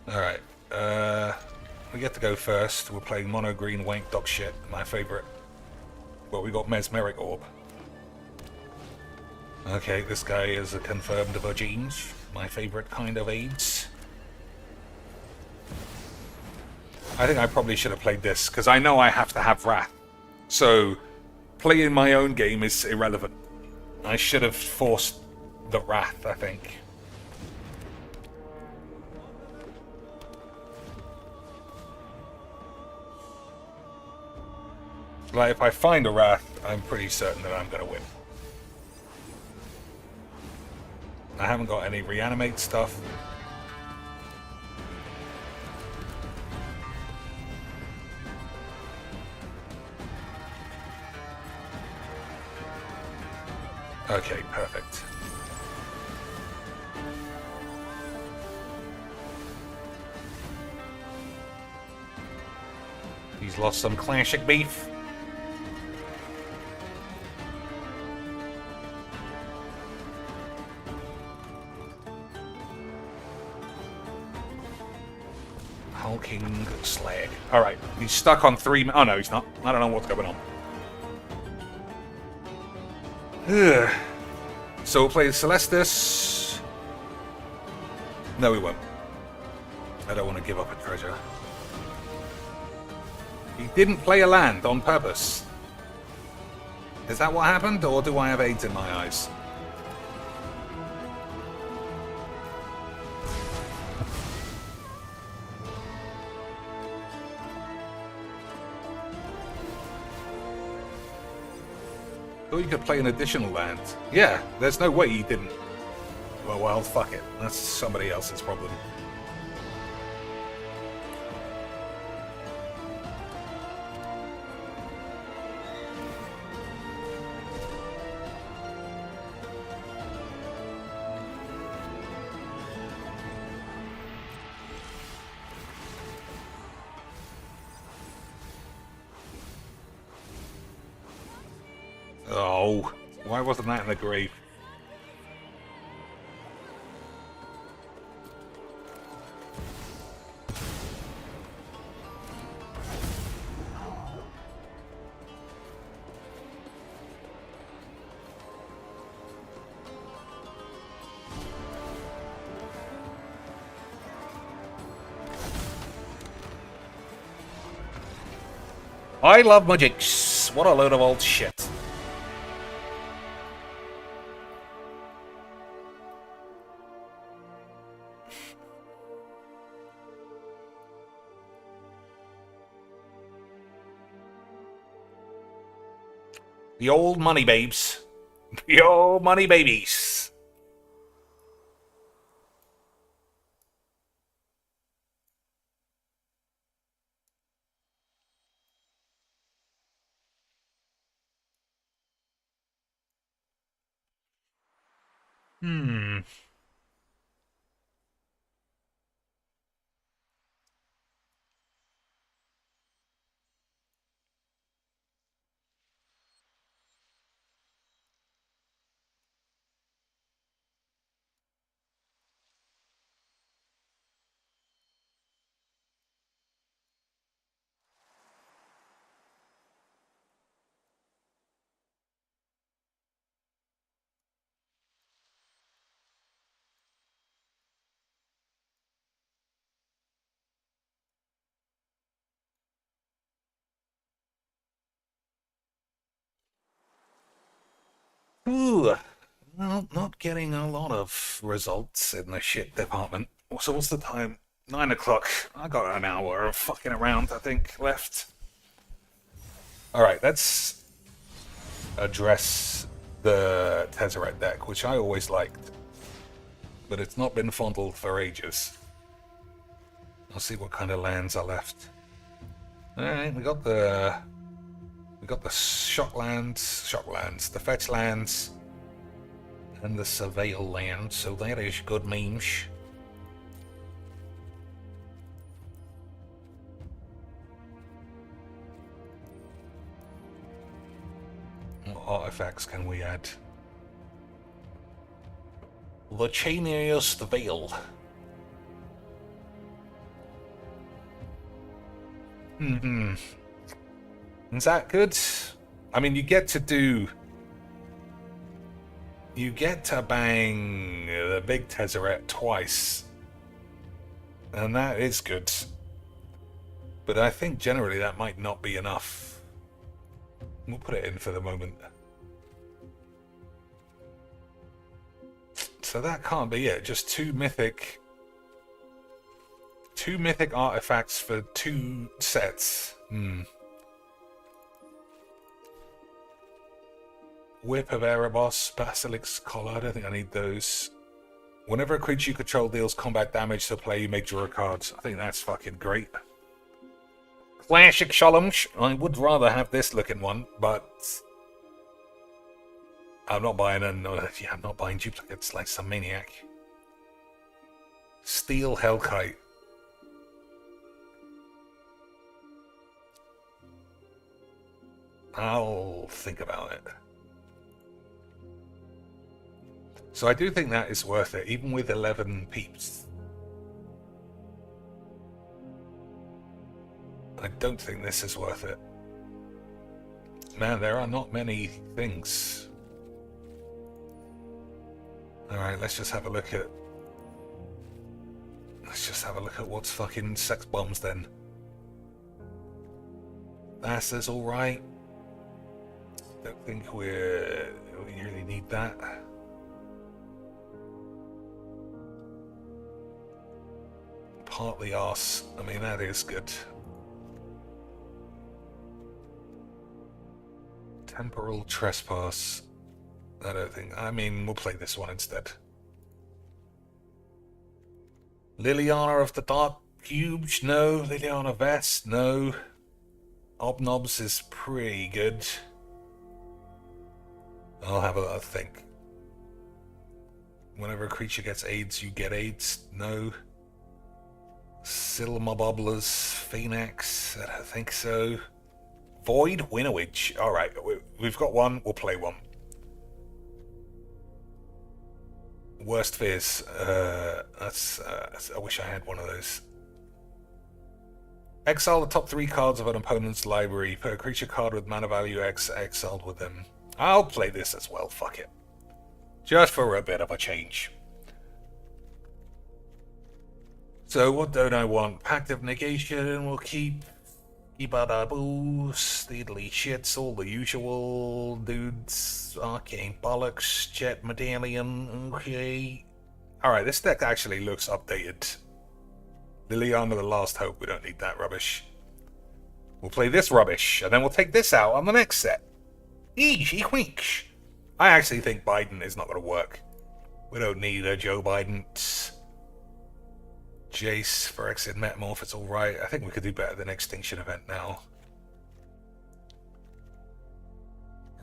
Alright, we get to go first. We're playing mono green wank dog shit, my favourite. Well, we got Mesmeric Orb. Okay, this guy is a confirmed Vagines, my favourite kind of AIDS. I think I probably should have played this, because I know I have to have Wrath. So, playing my own game is irrelevant. I should have forced the Wrath, I think. Like, if I find a Wrath, I'm pretty certain that I'm going to win. I haven't got any reanimate stuff. Okay, perfect. He's lost some classic beef. Hulking slag. Alright, he's stuck on 3... Oh no, he's not. I don't know what's going on. Ugh. So we'll play Celestis. No, we won't. I don't want to give up a treasure. He didn't play a land on purpose. Is that what happened, or do I have AIDS in my eyes? Thought you could play an additional land. Yeah, there's no way he didn't. Well, fuck it. That's somebody else's problem. Oh, why wasn't that in the grave? I love magics. What a load of old shit. The old money babes. The old money babies. Ooh, well, not getting a lot of results in the shit department. So what's the time? 9 o'clock. I got an hour of fucking around, I think, left. Alright, let's address the Tezzeret deck, which I always liked. But it's not been fondled for ages. I'll see what kind of lands are left. Alright, we got the shock lands, the fetch lands, and the surveil land, so that is good memes. What artifacts can we add? The Chainier's Veil. Is that good? I mean, you get to bang the big Tezzeret twice, and that is good. But I think generally that might not be enough. We'll put it in for the moment. So that can't be it. Just two mythic artifacts for 2 sets. Whip of Erebos, Basilic's Collar. I don't think I need those. Whenever a creature you control deals combat damage to play, you may draw a card. I think that's fucking great. Classic Sholomsh. I would rather have this looking one, but I'm not buying I'm not buying duplicates like some maniac. Steel Hellkite. I'll think about it. So I do think that is worth it, even with 11 peeps. I don't think this is worth it. Man, there are not many things. Alright, let's just have a look at... Let's just have a look at what's fucking sex bombs then. That's alright. Don't think we really need that. Partly arse. I mean, that is good. Temporal trespass. I don't think. I mean, we'll play this one instead. Liliana of the Dark Cubes? No. Liliana Vest? No. Obnobs is pretty good. I'll have a think. Whenever a creature gets AIDS, you get AIDS? No. Silmabobblers, Phoenix? I don't think so. Void Winnowage. Alright, we've got one, we'll play one. Worst Fears. I wish I had one of those. Exile the top 3 cards of an opponent's library. Put a creature card with mana value X exiled with them. I'll play this as well, fuck it. Just for a bit of a change. So what don't I want? Pact of Negation, we'll keep. Ibadaboo, Steedly Shits, all the usual dudes. Arcane Bollocks, Jet Medallion, okay. Alright, this deck actually looks updated. Liliana the Last Hope, we don't need that rubbish. We'll play this rubbish, and then we'll take this out on the next set. Easy quinks. I actually think Biden is not going to work. We don't need a Joe Biden. Jace, Phyrexian Metamorph, it's alright. I think we could do better than Extinction Event now.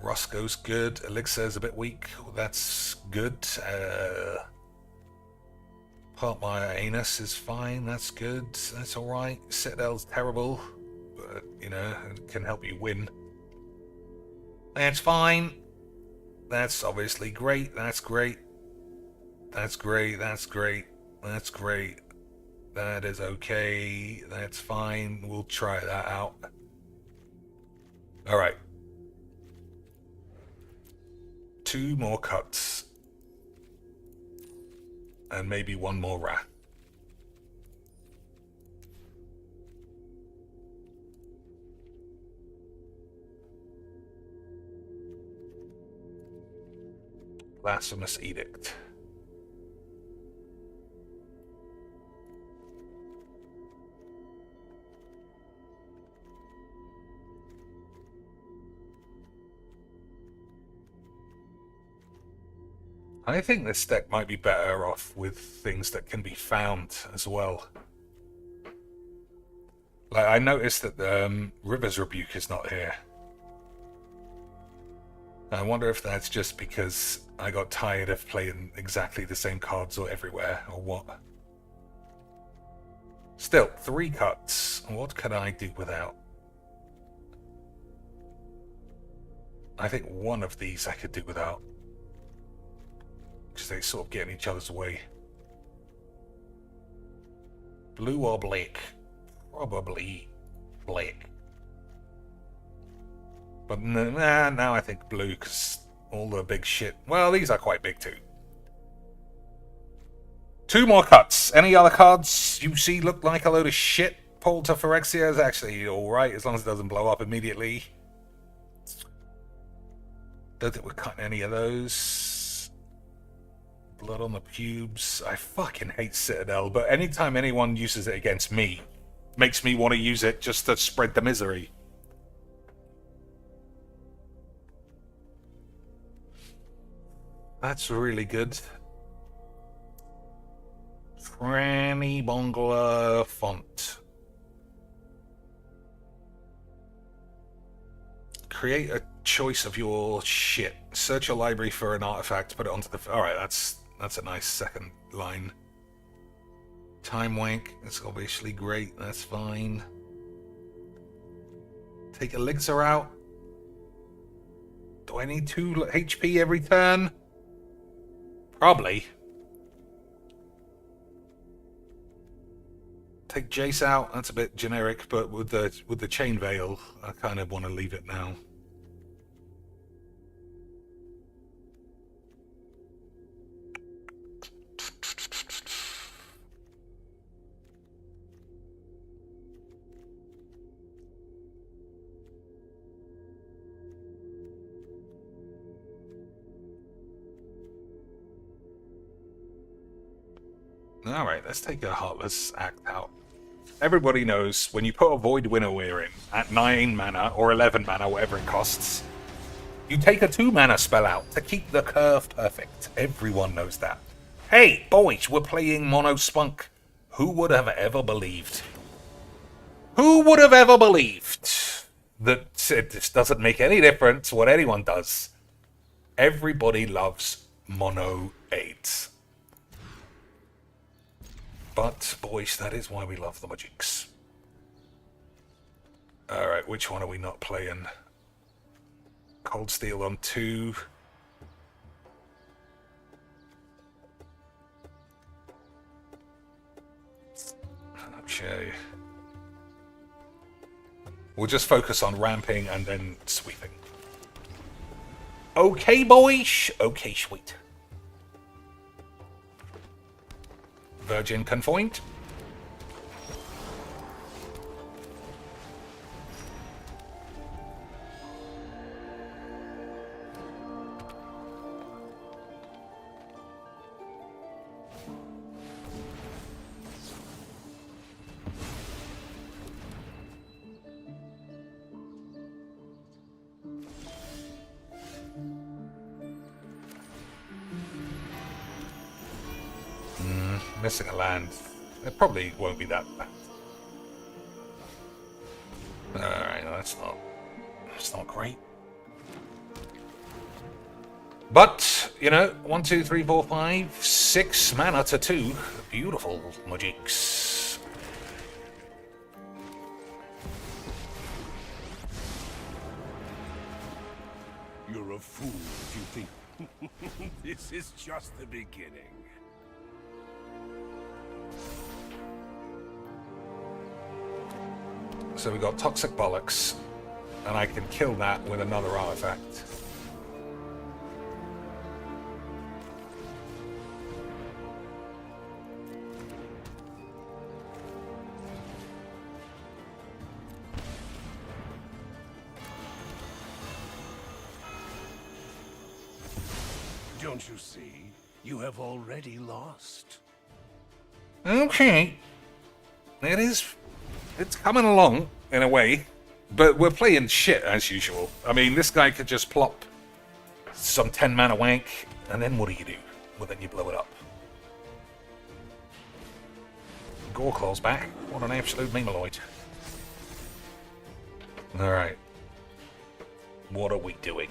Roscoe's good. Elixir's a bit weak. That's good. Part My Anus is fine. That's good. That's alright. Citadel's terrible. But, you know, it can help you win. That's fine. That's obviously great. That's great. That's great. That's great. That's great. That is okay. That's fine. We'll try that out. Alright. 2 more cuts. And maybe 1 more Wrath. Blasphemous Edict. I think this deck might be better off with things that can be found as well. Like, I noticed that River's Rebuke is not here. I wonder if that's just because I got tired of playing exactly the same cards or everywhere, or what. Still, 3 cuts. What can I do without? I think one of these I could do without. Because they sort of get in each other's way. Blue or black? Probably black. But now I think blue, because all the big shit... Well, these are quite big too. 2 more cuts. Any other cards you see look like a load of shit? Paul to Phyrexia is actually alright, as long as it doesn't blow up immediately. Don't think we're cutting any of those. Blood on the Pubes. I fucking hate Citadel, but anytime anyone uses it against me, makes me want to use it just to spread the misery. That's really good. Franny Bongler font. Create a choice of your shit. Search your library for an artifact, put it onto the... Alright, that's a nice second line. Time wank, that's obviously great, that's fine. Take elixir out. Do I need 2 HP every turn? Probably. Take Jace out, that's a bit generic, but with the chain veil, I kind of want to leave it now. Alright, let's take a Heartless Act out. Everybody knows when you put a Void Winnower in at 9 mana or 11 mana, whatever it costs, you take a 2 mana spell out to keep the curve perfect. Everyone knows that. Hey, boys, we're playing Mono Spunk. Who would have ever believed? Who would have ever believed that it just doesn't make any difference what anyone does? Everybody loves Mono 8. But, boys, that is why we love the magics. Alright, which one are we not playing? Cold Steel on 2. Okay. We'll just focus on ramping and then sweeping. Okay, boys. Okay, sweet. Virgin Confoint. Missing a land. It probably won't be that bad. Alright, no, that's not great. But, you know, 1, 2, 3, 4, 5, 6 mana to 2. Beautiful magics. You're a fool if you think this is just the beginning. So we got Toxic Bollocks, and I can kill that with another artifact. Don't you see? You have already lost. Okay. It's coming along, in a way, but we're playing shit as usual. I mean, this guy could just plop some 10 mana wank, and then what do you do? Well, then you blow it up. Goreclaw's back. What an absolute memeloid. Alright. What are we doing?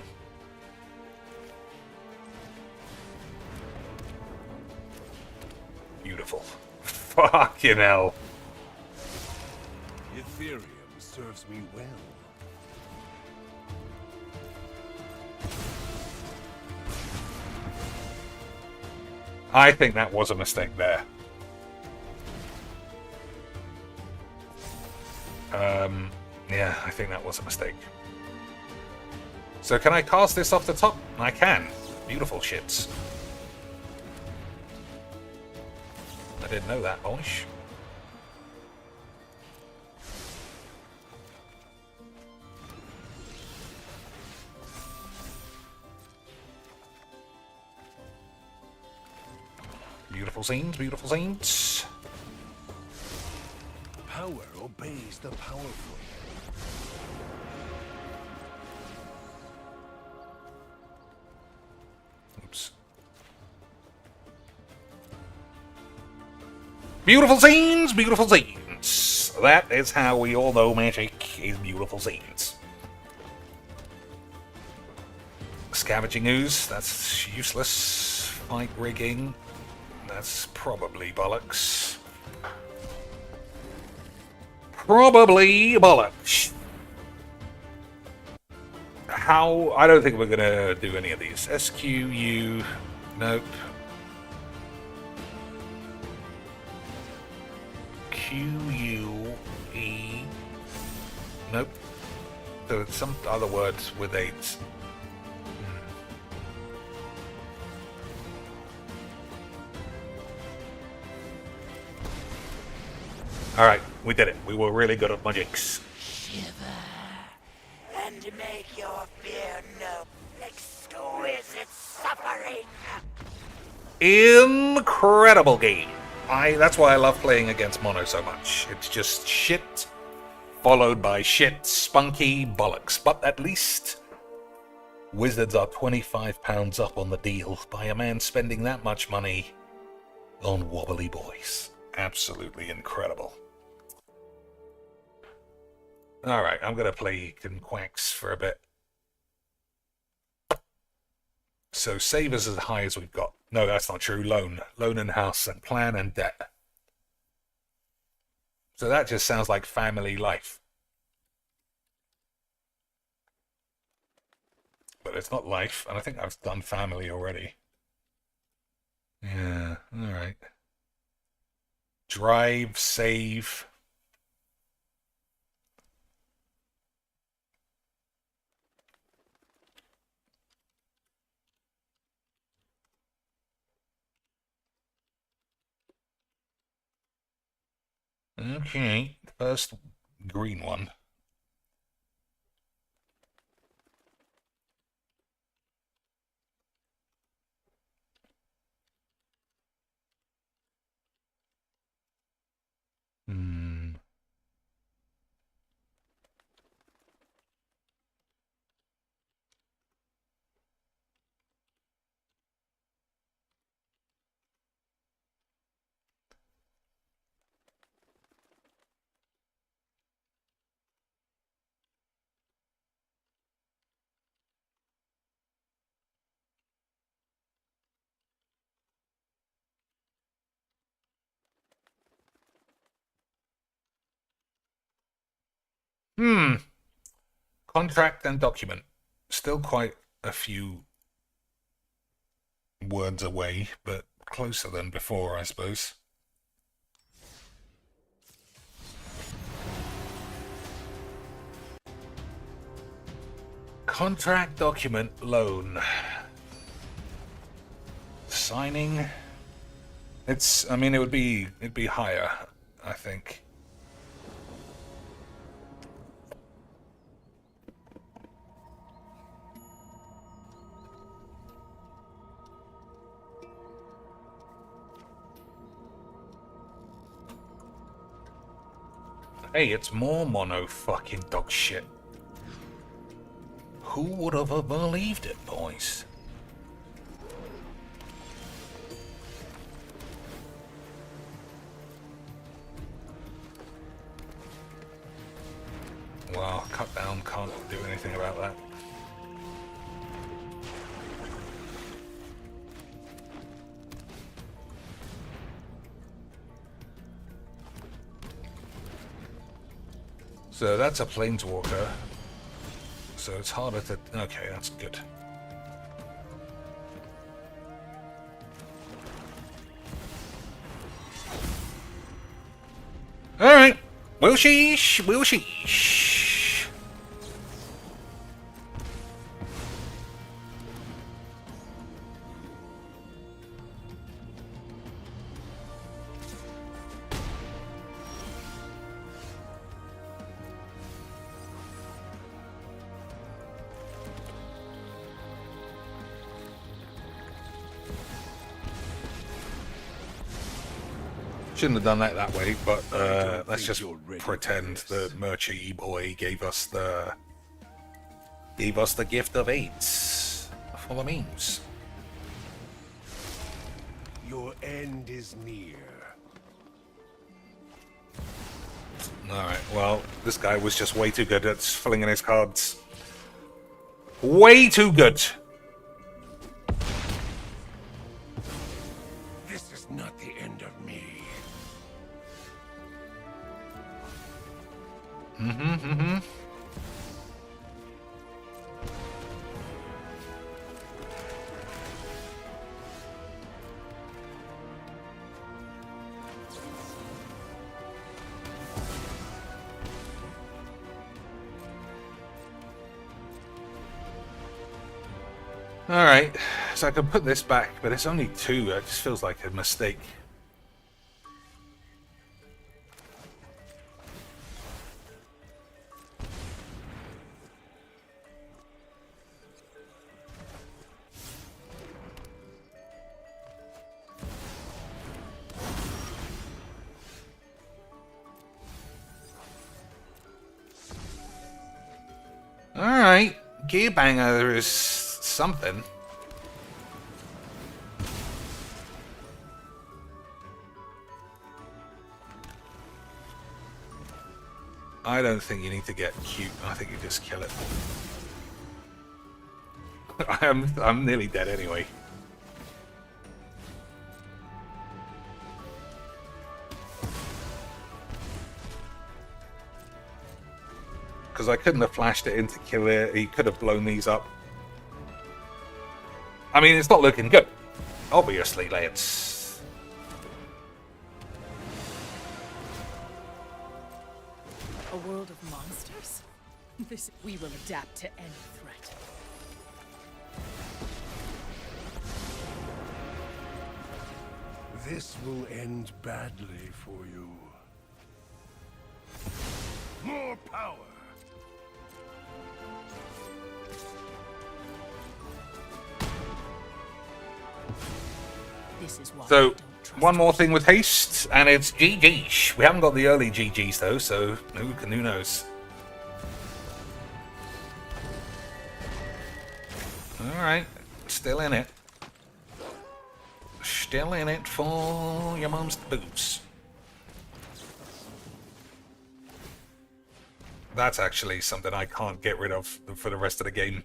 Beautiful. Fucking hell. Ethereum serves me well. I think that was a mistake there. Yeah, I think that was a mistake. So can I cast this off the top? I can. Beautiful shits. I didn't know that, boys. Beautiful scenes, beautiful scenes. Power obeys the powerful. Oops. Beautiful scenes, beautiful scenes. That is how we all know magic is beautiful scenes. Scavenging ooze, that's useless. Fight rigging, that's probably bollocks. Probably bollocks. How? I don't think we're gonna do any of these. SQU, nope. QUE, nope. So it's some other words with eights. Alright, we did it. We were really good at magics. Shiver and make your fear know exquisite suffering. Incredible game. That's why I love playing against mono so much. It's just shit, followed by shit, spunky bollocks. But at least Wizards are £25 up on the deal by a man spending that much money on wobbly boys. Absolutely incredible. Alright, I'm going to play Quacks for a bit. So save is as high as we've got. No, that's not true. Loan and house and plan and debt. So that just sounds like family life. But it's not life, and I think I've done family already. Yeah, alright. Drive, save. Okay, first green one. Contract and document. Still quite a few words away, but closer than before, I suppose. Contract, document, loan. Signing. I mean, it'd be higher, I think. Hey, it's more mono fucking dog shit. Who would have believed it, boys? Well, cut down, can't do anything about that. So that's a planeswalker. So it's harder to... Okay, that's good. Alright. Will sheesh. Will sheesh. Shouldn't have done that way, but let's just pretend the Merchie boy gave us the gift of AIDS for the memes. Your end is near. Alright, well, this guy was just way too good at filling in his cards. Way too good. Alright, so I can put this back, but it's only 2. It just feels like a mistake. Alright, Gear Banger is something. I don't think you need to get cute. I think you just kill it. I'm nearly dead anyway. Because I couldn't have flashed it in to kill it. He could have blown these up. I mean, it's not looking good. Obviously, lads. A world of monsters? We will adapt to any threat. This will end badly for you. More power! This is why So, I don't trust one more thing with haste, and it's GG's. We haven't got the early GG's though, so who knows? Alright, still in it. Still in it for your mum's boobs. That's actually something I can't get rid of for the rest of the game.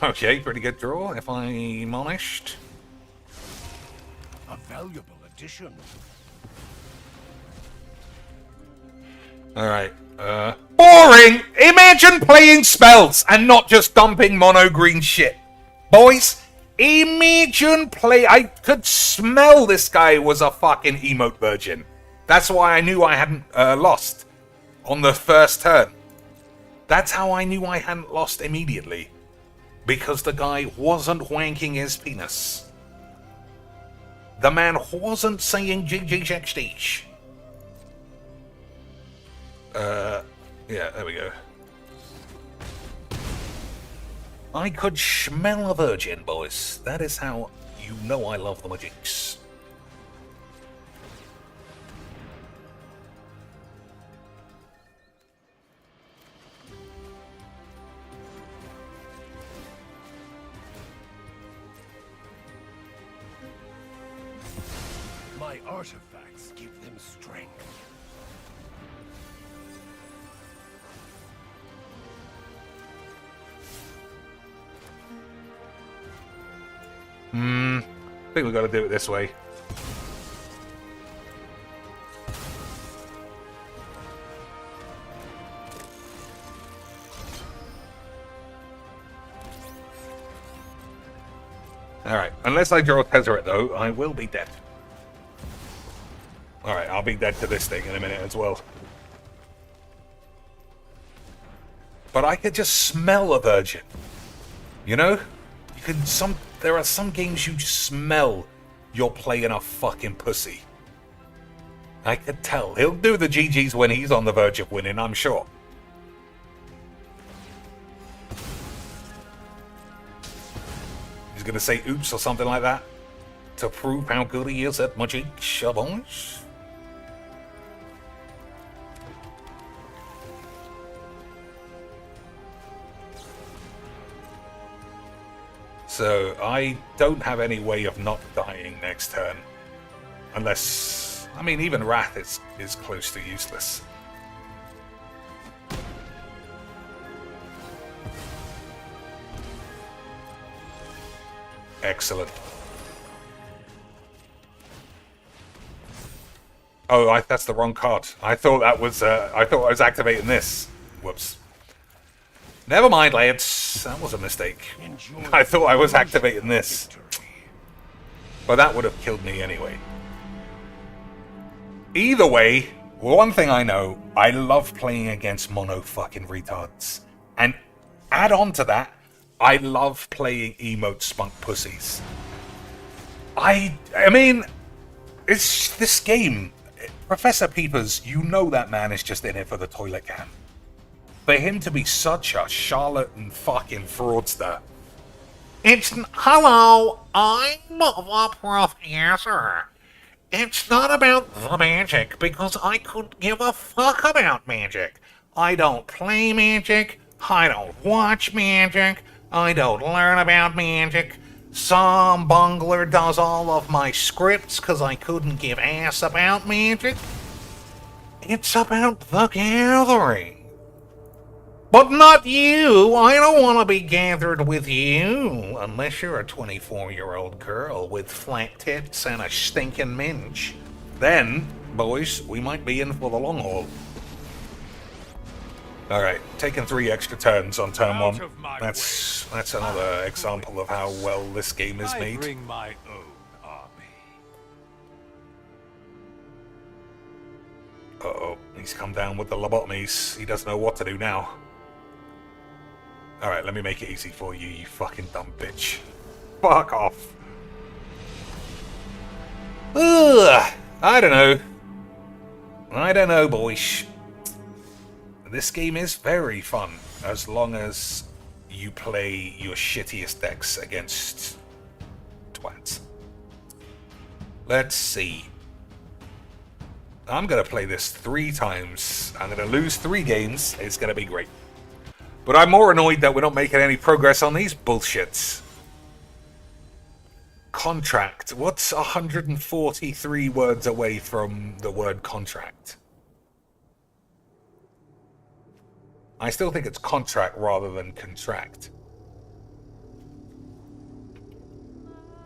Okay, pretty good draw, if I'm honest. A valuable addition. Alright, boring! Imagine playing spells and not just dumping mono green shit. Boys, imagine I could smell this guy was a fucking emote virgin. That's why I knew I hadn't lost on the first turn. That's how I knew I hadn't lost immediately. Because the guy wasn't wanking his penis. The man wasn't saying GG's XD's. Yeah, there we go. I could smell a virgin, boys. That is how you know I love the magics. My artifacts give them strength. I think we've got to do it this way. Alright, unless I draw a Tezzeret though, I will be dead. Alright, I'll be dead to this thing in a minute as well. But I could just smell a virgin. You know? You can there are some games you just smell you're playing a fucking pussy. I could tell. He'll do the GGs when he's on the verge of winning, I'm sure. He's gonna say oops or something like that to prove how good he is at magic, boys. So, I don't have any way of not dying next turn. Unless... I mean, even Wrath is close to useless. Excellent. Oh, that's the wrong card. I thought that was... I thought I was activating this. Whoops. Never mind, lads. That was a mistake. I thought I was activating this. But that would have killed me anyway. Either way, Well, one thing I know, I love playing against mono fucking retards. And add on to that, I love playing emote spunk pussies. I mean, it's this game. Professor Peepers, you know that man is just in it for the toilet can. For him to be such a charlatan fucking fraudster. Hello, I'm the Professor. It's not about the magic, because I couldn't give a fuck about magic. I don't play magic, I don't watch magic, I don't learn about magic. Some bungler does all of my scripts because I couldn't give ass about magic. It's about the gathering. But not you! I don't want to be gathered with you, unless you're a 24-year-old girl with flat tits and a stinking minge. Then, boys, we might be in for the long haul. Alright, taking 3 extra turns on turn 1. That's another example of how well this game is I made. bring my own army. Uh-oh, he's come down with the lobotomies. He doesn't know what to do now. Alright, let me make it easy for you, you fucking dumb bitch. Fuck off. Ugh, I don't know, boys. This game is very fun, as long as you play your shittiest decks against twats. Let's see. I'm gonna play this 3 times. I'm gonna lose 3 games. It's gonna be great. But I'm more annoyed that we're not making any progress on these bullshits. Contract. What's 143 words away from the word contract? I still think it's contract rather than contract.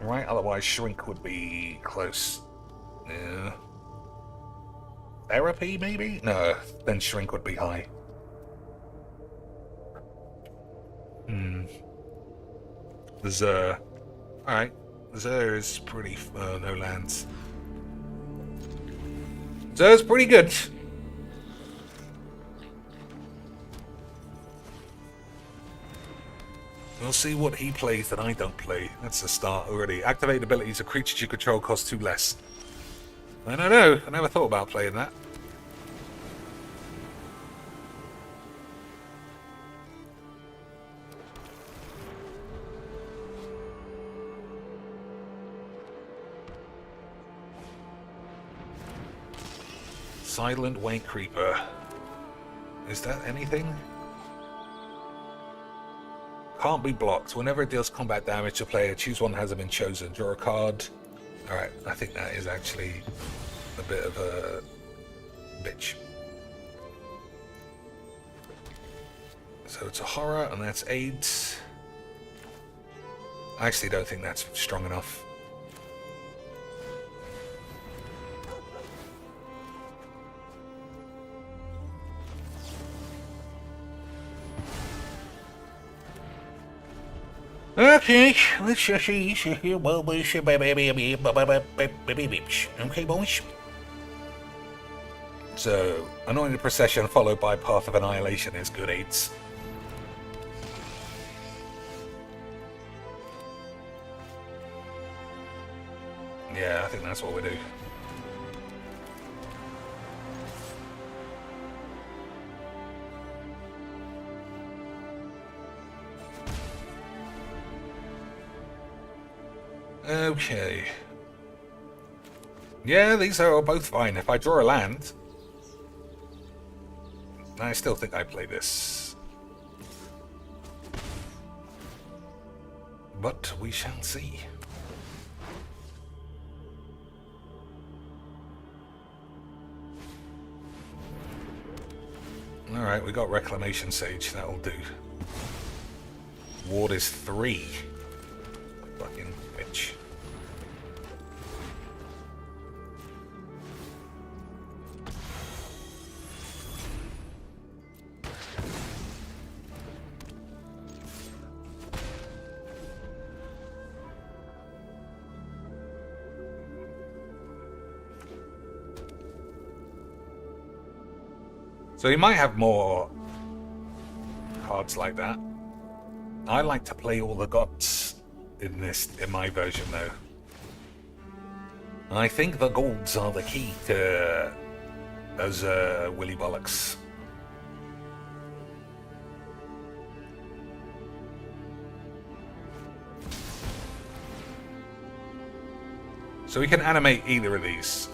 Right? Otherwise, shrink would be close. Yeah. Therapy, maybe? No, then shrink would be high. Zer. Alright. Zer is pretty... no lands. Zer's pretty good. We'll see what he plays that I don't play. That's a start already. Activate abilities of creatures you control cost 2 less. I don't know. I never thought about playing that. Silent White Creeper. Is that anything? Can't be blocked. Whenever it deals combat damage to player, choose one that hasn't been chosen. Draw a card. Alright, I think that is actually a bit of a bitch. So it's a horror, and that's AIDS. I actually don't think that's strong enough. Okay, let's just see. Okay, boys. So, Anointed Procession followed by Path of Annihilation is good aids. Yeah, I think that's what we do. Okay. Yeah, these are both fine. If I draw a land, I still think I play this. But we shall see. Alright, we got Reclamation Sage. That'll do. Ward is 3. Fucking bitch. So he might have more cards like that. I like to play all the gods in my version though. I think the golds are the key to those Willy Bollocks. So we can animate either of these.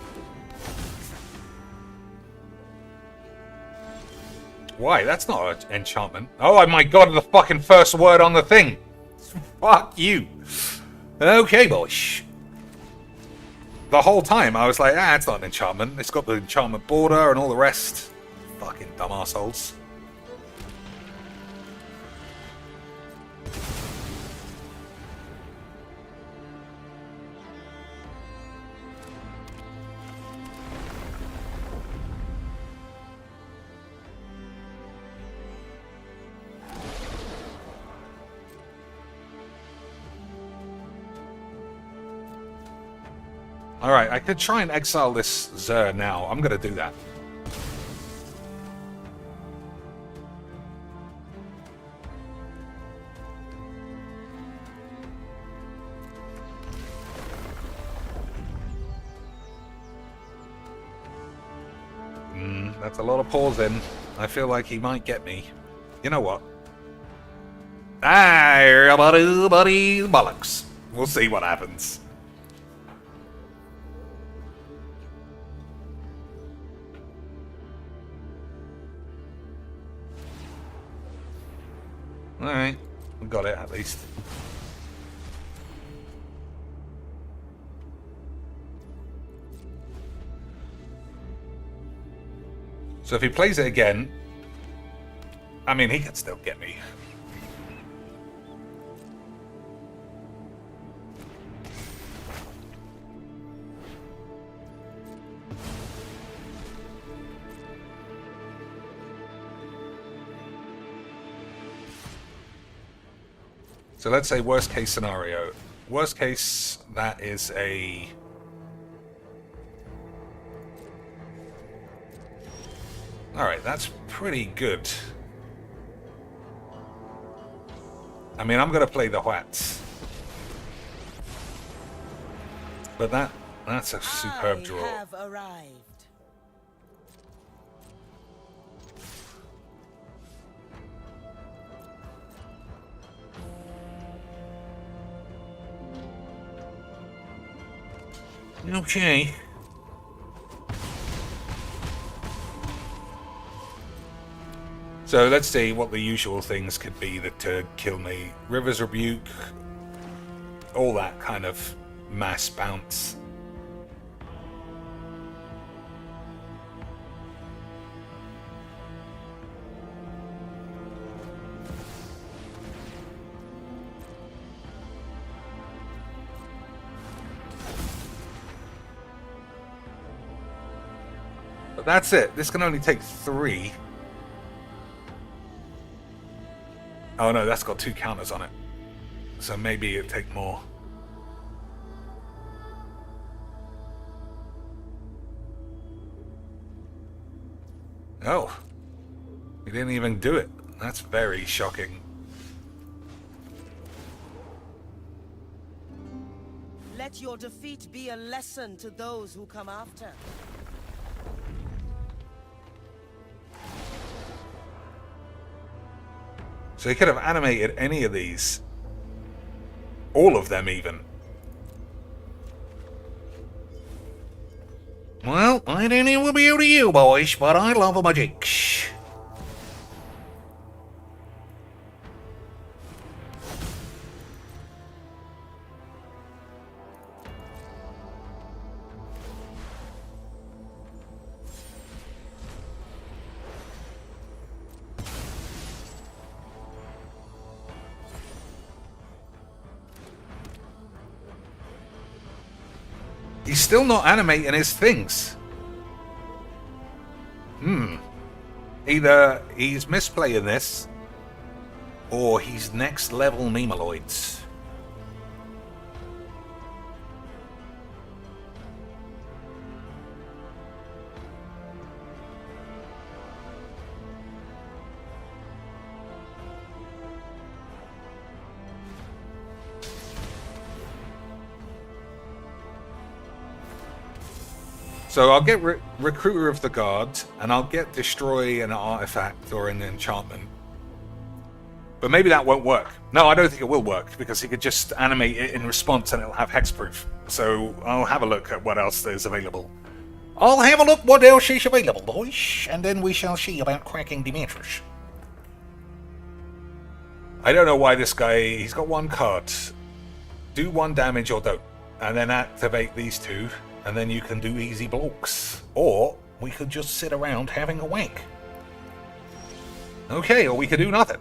Why? That's not an enchantment. Oh my god, the fucking first word on the thing. Fuck you. Okay, boys. The whole time I was like, it's not an enchantment. It's got the enchantment border and all the rest. Fucking dumb assholes. Alright, I could try and exile this Zer now. I'm gonna do that. That's a lot of pause in. I feel like he might get me. You know what? Buddy, bollocks. We'll see what happens. Alright, we got it at least. So if he plays it again, I mean, he can still get me. So let's say worst case scenario. Worst case, that is a... Alright, that's pretty good. I mean, I'm going to play the Whats. But that's a superb draw. I have arrived. Okay. So let's see what the usual things could be that kill me. River's Rebuke, all that kind of mass bounce. But that's it. This can only take 3. Oh no, that's got 2 counters on it. So maybe it'll take more. Oh. He didn't even do it. That's very shocking. Let your defeat be a lesson to those who come after. So he could have animated any of these. All of them, even. Well, I don't know about you, boys, but I love a magic. He's still not animating his things. Either he's misplaying this, or he's next level Nemaloids. So I'll get Recruiter of the Guard, and I'll get Destroy an artifact or an enchantment. But maybe that won't work. No, I don't think it will work, because he could just animate it in response and it'll have hexproof. So I'll have a look at what else is available. I'll have a look what else is available, boys, and then we shall see about cracking the mattress. I don't know why this guy... He's got one card. Do 1 damage or don't. And then activate these 2, and then you can do easy blocks. Or we could just sit around having a wank. Okay, or we could do nothing.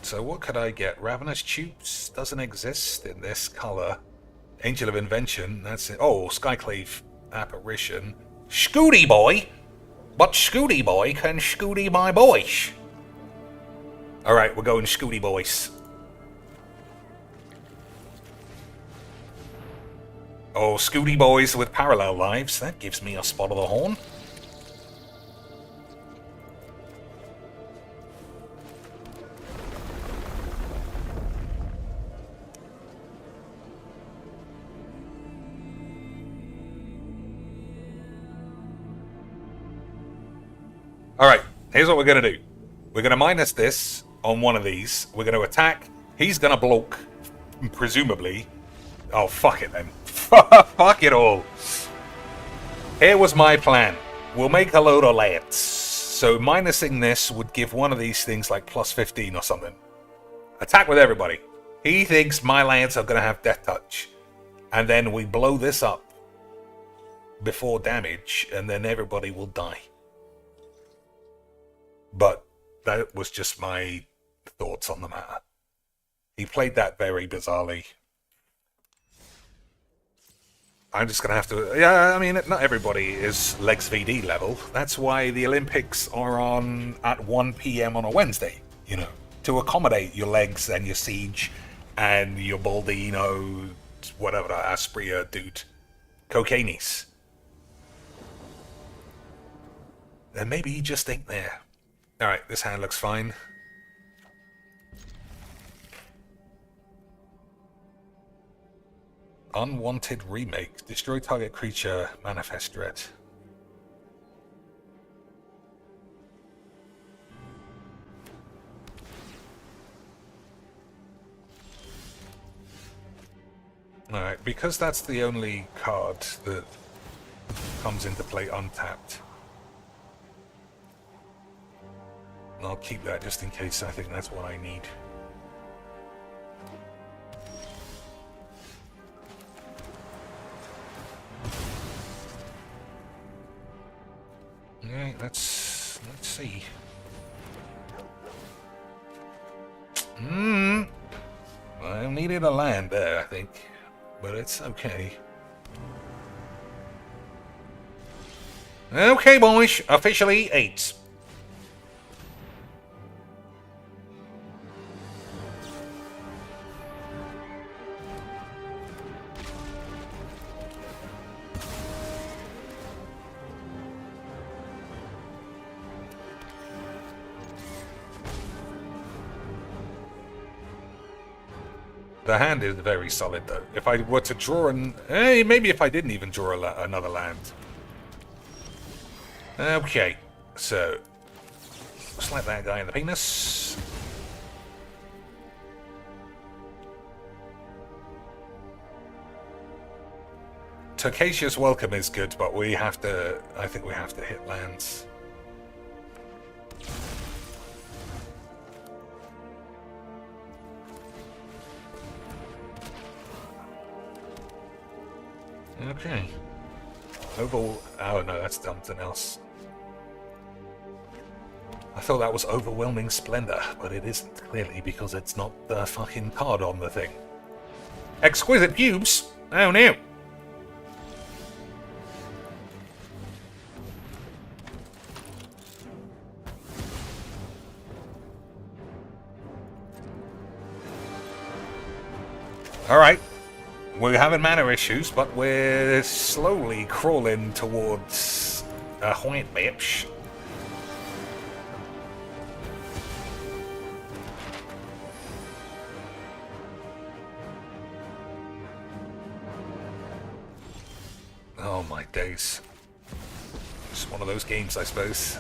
So what could I get? Ravenous Tubes doesn't exist in this color. Angel of Invention, that's it. Oh, Skyclave Apparition. Scooty boy! But Scooty boy can Scooty my boys. Alright, we're going Scooty Boys. Oh, Scooty Boys with parallel lives. That gives me a spot of the horn. Alright, here's what we're going to do. We're going to minus this on one of these. We're going to attack. He's going to block, presumably. Oh, fuck it then. Fuck it all. Here was my plan. We'll make a load of lads. So minusing this would give one of these things like plus 15 or something. Attack with everybody. He thinks my lads are going to have death touch. And then we blow this up before damage, and then everybody will die. But that was just my thoughts on the matter. He played that very bizarrely. I'm just going to have to... Yeah, I mean, not everybody is Legs VD level. That's why the Olympics are on at 1 p.m. on a Wednesday, you know, to accommodate your Legs and your Siege and your Baldino, whatever, Aspria dude, Cocainis. Then maybe he just ain't there. Alright, this hand looks fine. Unwanted remake. Destroy target creature. Manifest threat. Alright, because that's the only card that comes into play untapped. I'll keep that just in case. I think that's what I need. Okay, let's see. I needed a land there, I think, but it's okay. Okay, boys, officially 8. The hand is very solid, though. If I were to draw an... maybe if I didn't even draw another land. Okay, so... slap that guy in the penis. Tercaceous Welcome is good, but we have to... I think we have to hit lands. Okay. Oh no, that's something else. I thought that was Overwhelming Splendor, but it isn't, clearly, because it's not the fucking card on the thing. Exquisite Pubes? Oh no! Alright. We're having mana issues, but we're slowly crawling towards a white bitch. Oh my days. It's one of those games, I suppose.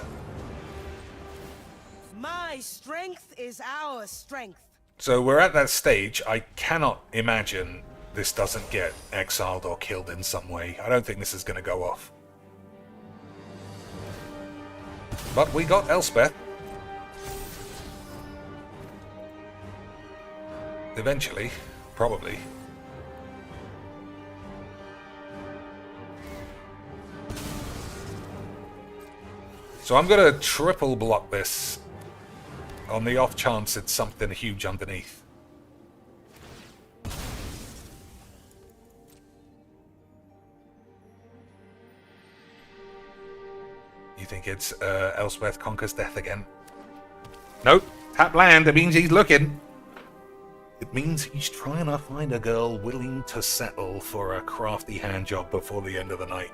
My strength is our strength. So we're at that stage. I cannot imagine this doesn't get exiled or killed in some way. I don't think this is going to go off. But we got Elspeth. Eventually, probably. So I'm going to triple block this on the off chance it's something huge underneath. You think it's Elspeth conquers death again? Nope. Tap land. It means he's looking. It means he's trying to find a girl willing to settle for a crafty handjob before the end of the night.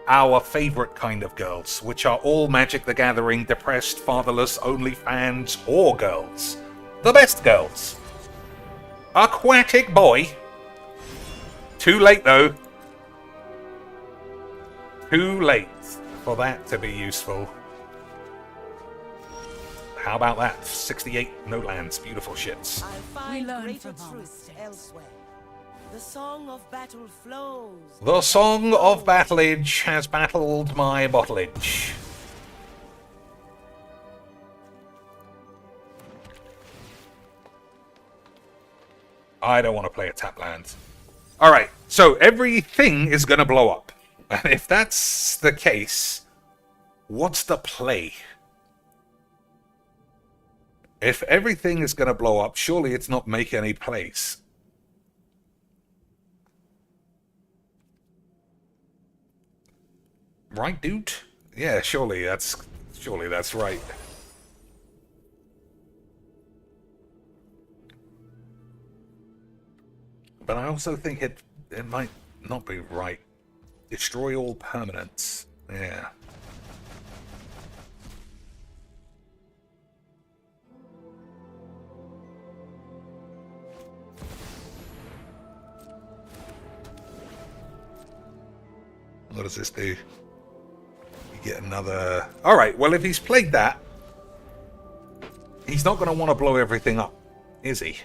Our favorite kind of girls, which are all Magic the Gathering, depressed, fatherless, OnlyFans, or girls. The best girls. Aquatic boy. Too late, though. Too late for that to be useful. How about that? 68 no lands. Beautiful shits. I find learn greater from our truth mistakes. elsewhere. The song of battle flows. The song of battlage has battled my bottlage. I don't want to play a tap land. Alright, so everything is going to blow up. And if that's the case, what's the play? If everything is going to blow up, surely it's not make any plays. Right, dude? Yeah, surely that's right. But I also think it might not be right. Destroy all permanents. Yeah. What does this do? You get another... Alright, well if he's played that, he's not going to want to blow everything up, is he?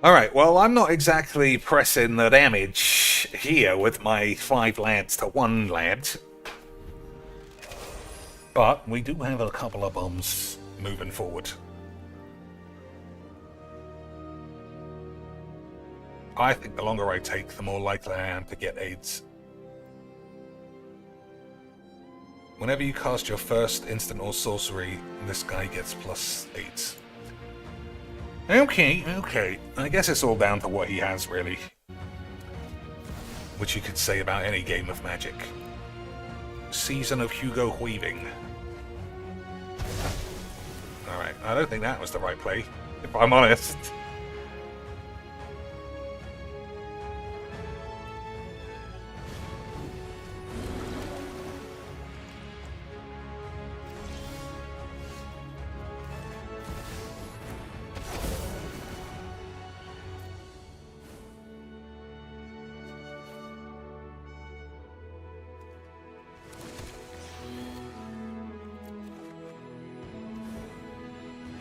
Alright, well, I'm not exactly pressing the damage here with my 5 lands to 1 land. But we do have a couple of bombs moving forward. I think the longer I take, the more likely I am to get aids. Whenever you cast your first instant or sorcery, this guy gets plus 8. Okay. I guess it's all down to what he has, really. Which you could say about any game of Magic. Season of Hugo Weaving. Alright, I don't think that was the right play, if I'm honest.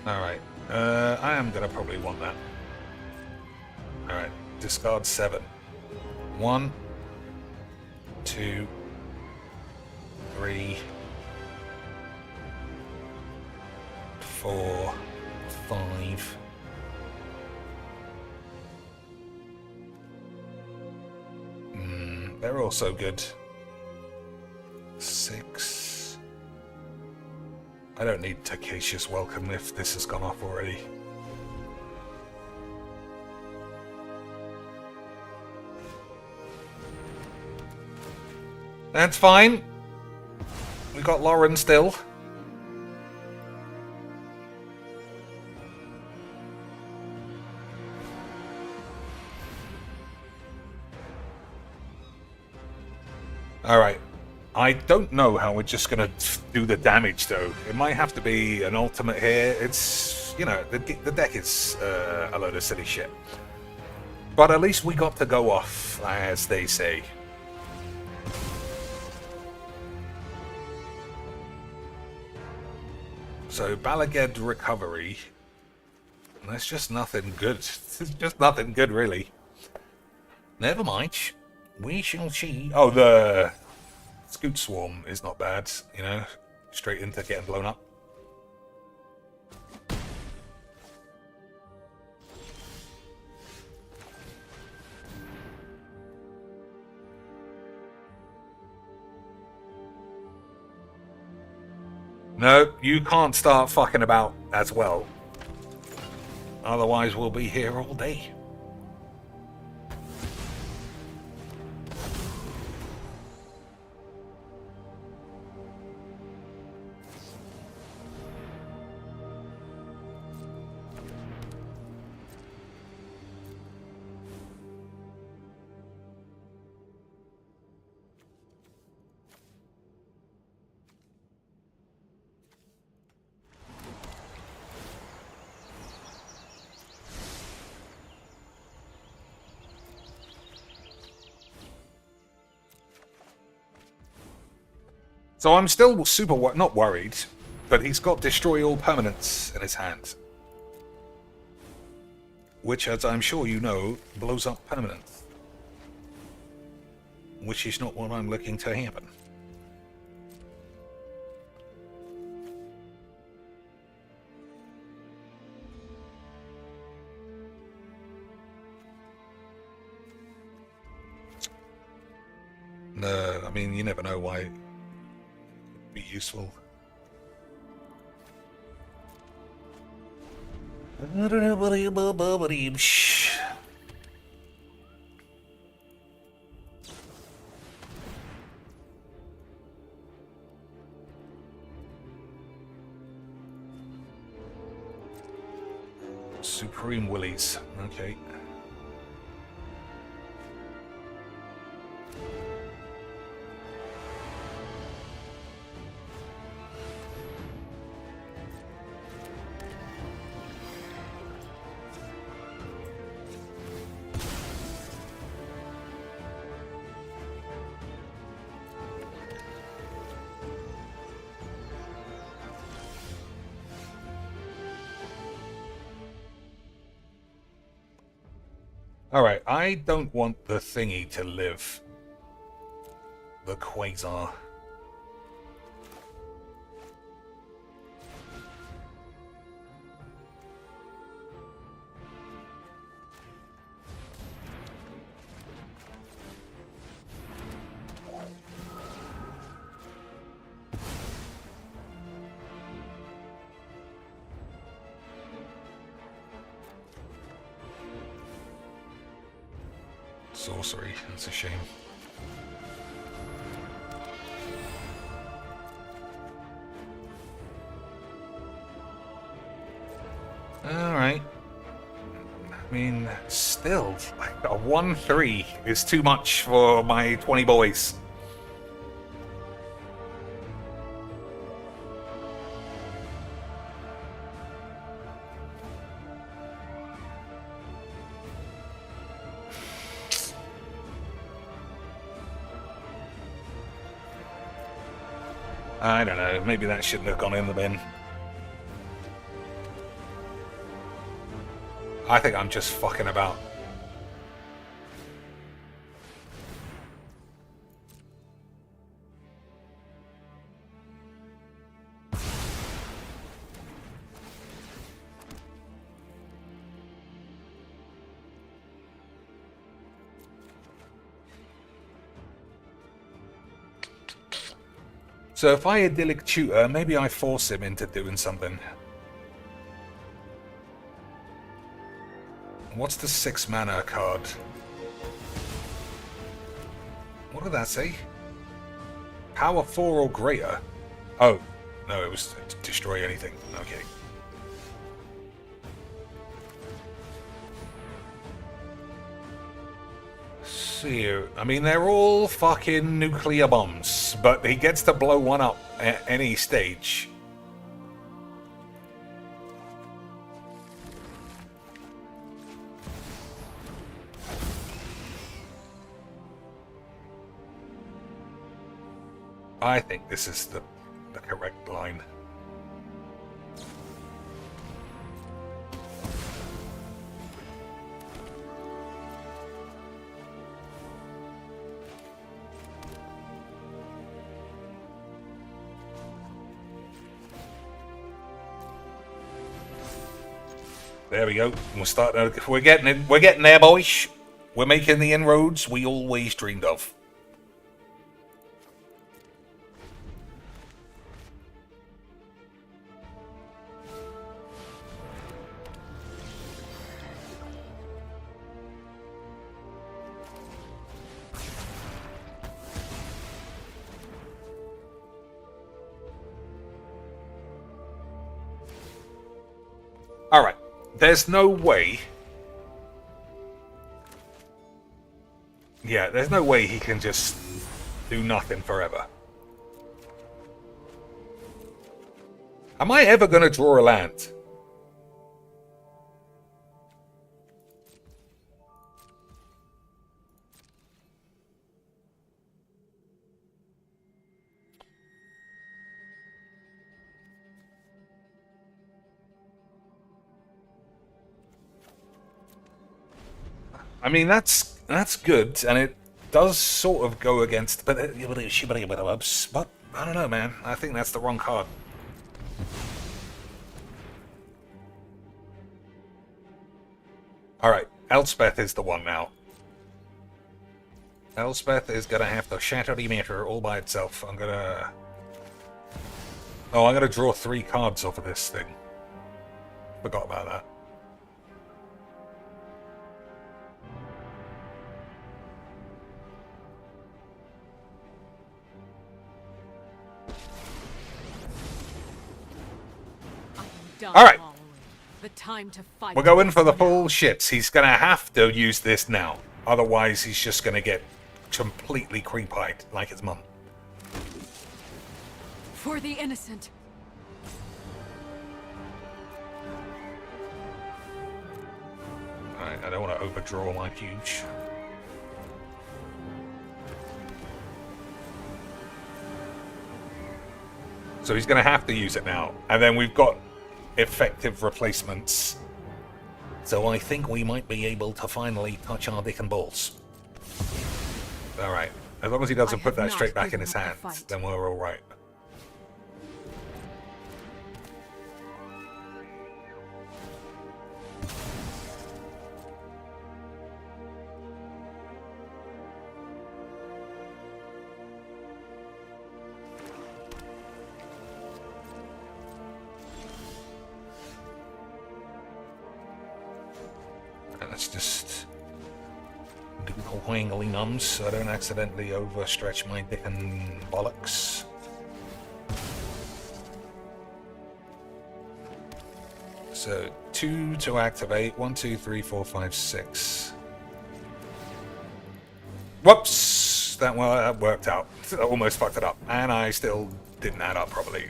Alright, I am gonna probably want that. Alright, discard 7. 1, 2, 3, 4, 5. They're also good. 6. I don't need Takeshi's Welcome if this has gone off already. That's fine. We got Lauren still. Alright. I don't know how we're just gonna do the damage though. It might have to be an ultimate here. It's, you know, the deck is a load of silly shit. But at least we got to go off, as they say. So, Balaged Recovery. That's just nothing good. It's just nothing good, really. Never mind. We shall see. Oh, the Scoot Swarm is not bad, you know. Straight into getting blown up. No, you can't start fucking about as well. Otherwise, we'll be here all day. So I'm still super not worried, but he's got Destroy All Permanents in his hand. Which, as I'm sure you know, blows up permanents. Which is not what I'm looking to happen. No, I mean, you never know why it'd be useful. Supreme Willies, okay. Alright, I don't want the thingy to live. The Quasar. Sorcery, that's a shame. Alright. I mean, still, like a 1-3 is too much for my 20 boys. I don't know, maybe that shouldn't have gone in the bin. I think I'm just fucking about. So if I idyllic tutor, maybe I force him into doing something. What's the 6 mana card? What did that say? Power 4 or greater? Oh, no, it was to destroy anything. Okay. So, I mean, they're all fucking nuclear bombs, but he gets to blow one up at any stage. I think this is the correct line. There we go. We're starting. We're getting it. We're getting there, boys. We're making the inroads we always dreamed of. All right. There's no way. Yeah, there's no way he can just do nothing forever. Am I ever going to draw a land? I mean, that's good, and it does sort of go against, but I don't know, man. I think that's the wrong card. All right, Elspeth is the one now. Elspeth is gonna have to shatter the meter all by itself. I'm gonna draw 3 cards off of this thing. Forgot about that. Done All right. following. The time to fight. We're going for the full shits. He's going to have to use this now. Otherwise, he's just going to get completely creep-eyed like his mum. For the innocent. Alright, I don't want to overdraw my huge. So he's going to have to use it now. And then we've got effective replacements. So I think we might be able to finally touch our dick and balls. Alright. As long as he doesn't put that straight back in his hand, then we're alright. Let's just do the wangly nums so I don't accidentally overstretch my dick and bollocks. So 2 to activate. 1, 2, 3, 4, 5, 6. Whoops! That worked out. I almost fucked it up, and I still didn't add up properly.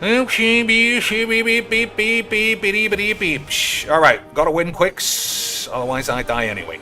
Alright, gotta win quicks, otherwise I die anyway.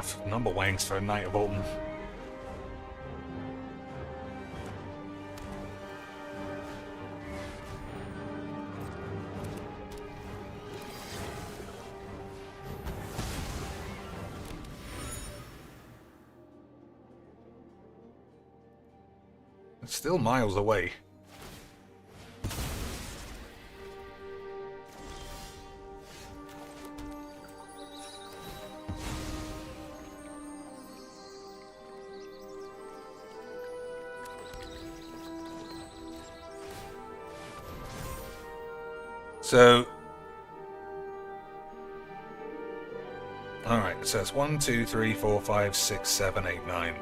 enough number wangs for a Knight of Alton. It's still miles away. So, alright, so it's 1, 2, 3, 4, 5, 6, 7, 8, 9.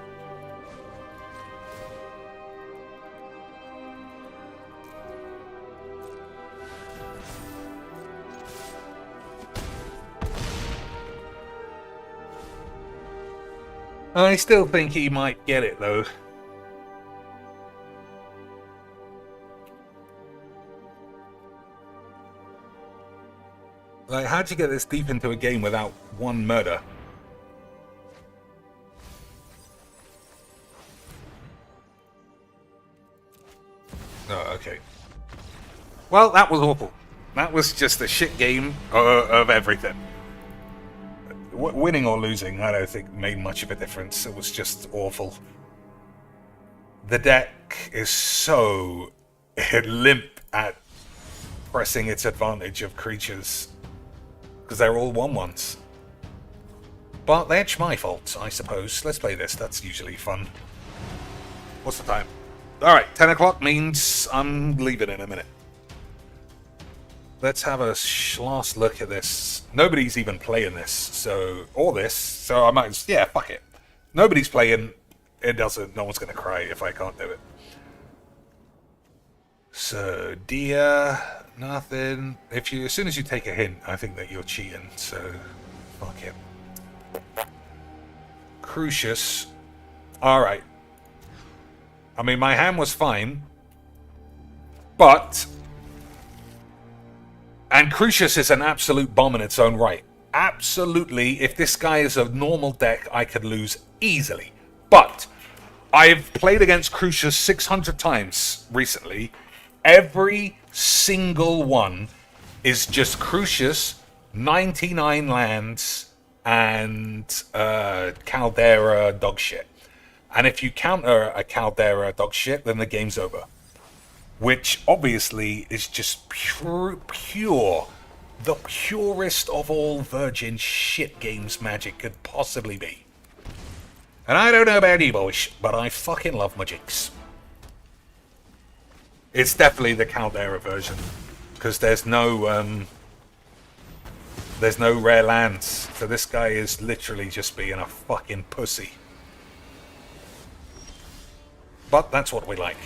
I still think he might get it, though. Like, how'd you get this deep into a game without one murder? Oh, okay. Well, that was awful. That was just a shit game of everything. Winning or losing, I don't think made much of a difference. It was just awful. The deck is so limp at pressing its advantage of creatures because they're all 1/1s. But that's my fault, I suppose. Let's play this. That's usually fun. What's the time? Alright, 10 o'clock means I'm leaving in a minute. Let's have a last look at this. Nobody's even playing this, so... Or this, so I might as... Yeah, fuck it. Nobody's playing. It doesn't... No one's gonna cry if I can't do it. So, Dia... Nothing. As soon as you take a hint, I think that you're cheating, so... Fuck it. Crucius. Alright. I mean, my hand was fine. But... And Crucius is an absolute bomb in its own right. Absolutely, if this guy is a normal deck, I could lose easily. But I've played against Crucius 600 times recently. Every single one is just Crucius, 99 lands, and Caldera dog shit. And if you counter a Caldera dog shit, then the game's over. Which obviously is just pure, the purest of all virgin shit games Magic could possibly be. And I don't know about you boys, but I fucking love Magics. It's definitely the Caldera version, because there's no rare lands, so this guy is literally just being a fucking pussy. But that's what we like.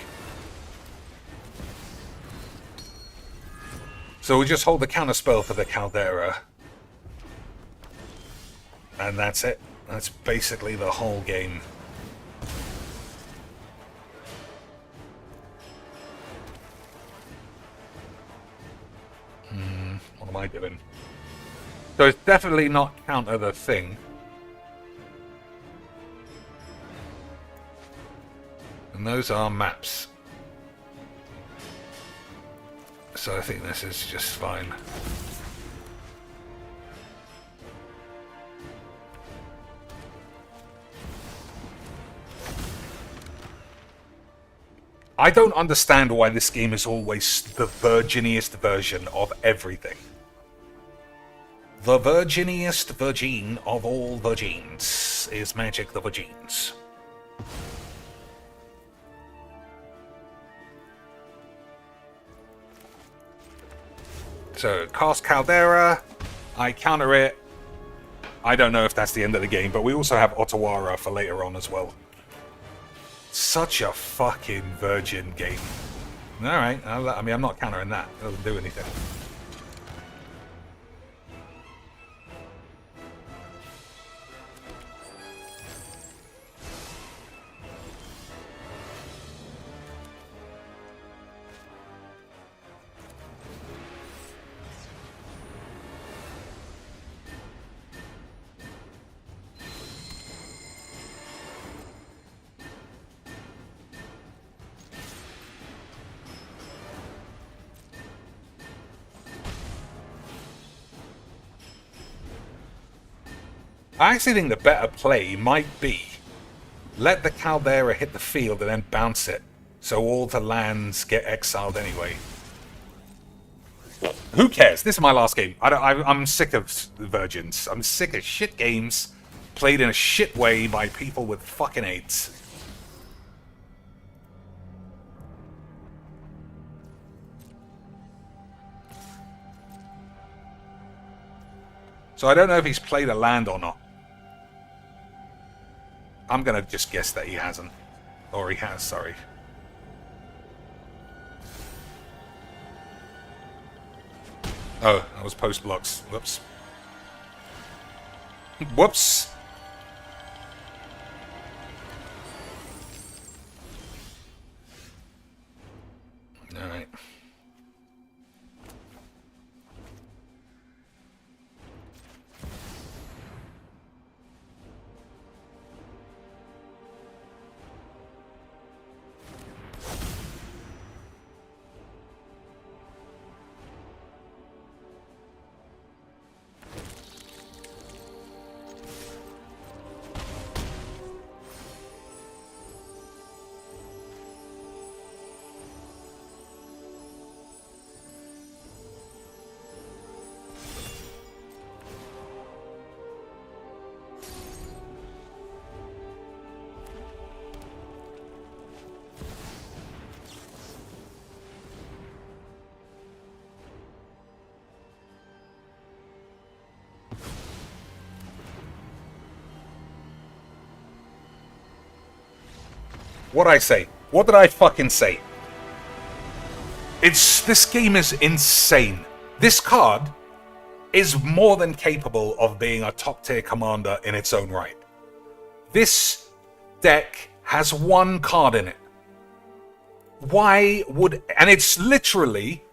So we just hold the counter spell for the Caldera. And that's it. That's basically the whole game. What am I doing? So it's definitely not counter the thing. And those are maps. So I think this is just fine. I don't understand why this game is always the virginiest version of everything. The virginiest virgin of all virgins is Magic the Virgins. So, cast Caldera, I counter it. I don't know if that's the end of the game, but we also have Otawara for later on as well. Such a fucking virgin game. Alright, I mean, I'm not countering that. It doesn't do anything. I actually think the better play might be let the Caldera hit the field and then bounce it, so all the lands get exiled anyway. Who cares? This is my last game. I'm sick of Virgins. I'm sick of shit games played in a shit way by people with fucking AIDS. So I don't know if he's played a land or not. I'm gonna just guess that he hasn't. Or he has, sorry. Oh, that was post blocks. Whoops. Whoops! Alright. What'd I say? What did I fucking say? This game is insane. This card is more than capable of being a top tier commander in its own right. This deck has one card in it. Why would... And it's literally...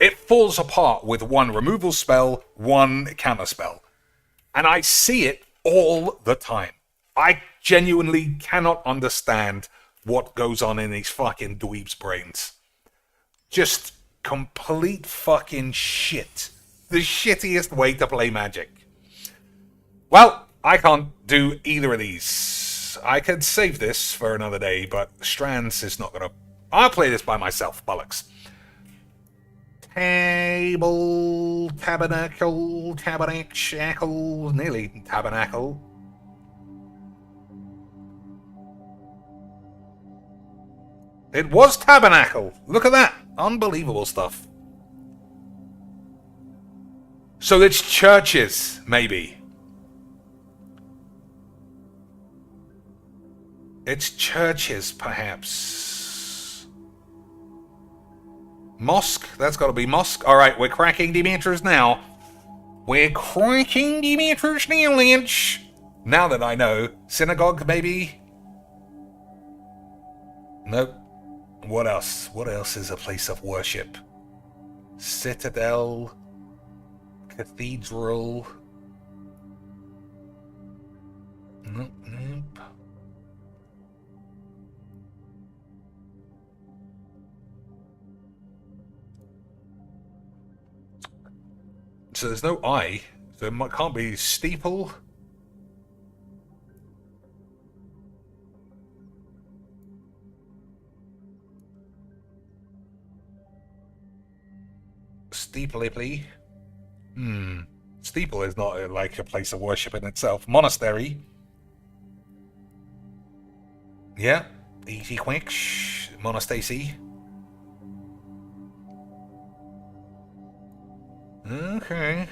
It falls apart with one removal spell, one counter spell. And I see it all the time. I genuinely cannot understand what goes on in these fucking dweebs' brains. Just complete fucking shit. The shittiest way to play Magic. Well, I can't do either of these. I could save this for another day, but Strands is not gonna... I'll play this by myself, bollocks. Table, tabernacle, tabernacle, nearly tabernacle. It was Tabernacle. Look at that. Unbelievable stuff. So it's churches, maybe. It's churches, perhaps. Mosque? That's got to be mosque. All right, we're cracking Demeters now. We're cracking Demeters now, Lynch. Now that I know. Synagogue, maybe? Nope. What else? What else is a place of worship? Citadel, cathedral. Nope, nope. So there's no I. So it can't be steeple. Steeple-ipply. Steeple is not like a place of worship in itself. Monastery. Yeah. Easy quick. Monastacy. Okay.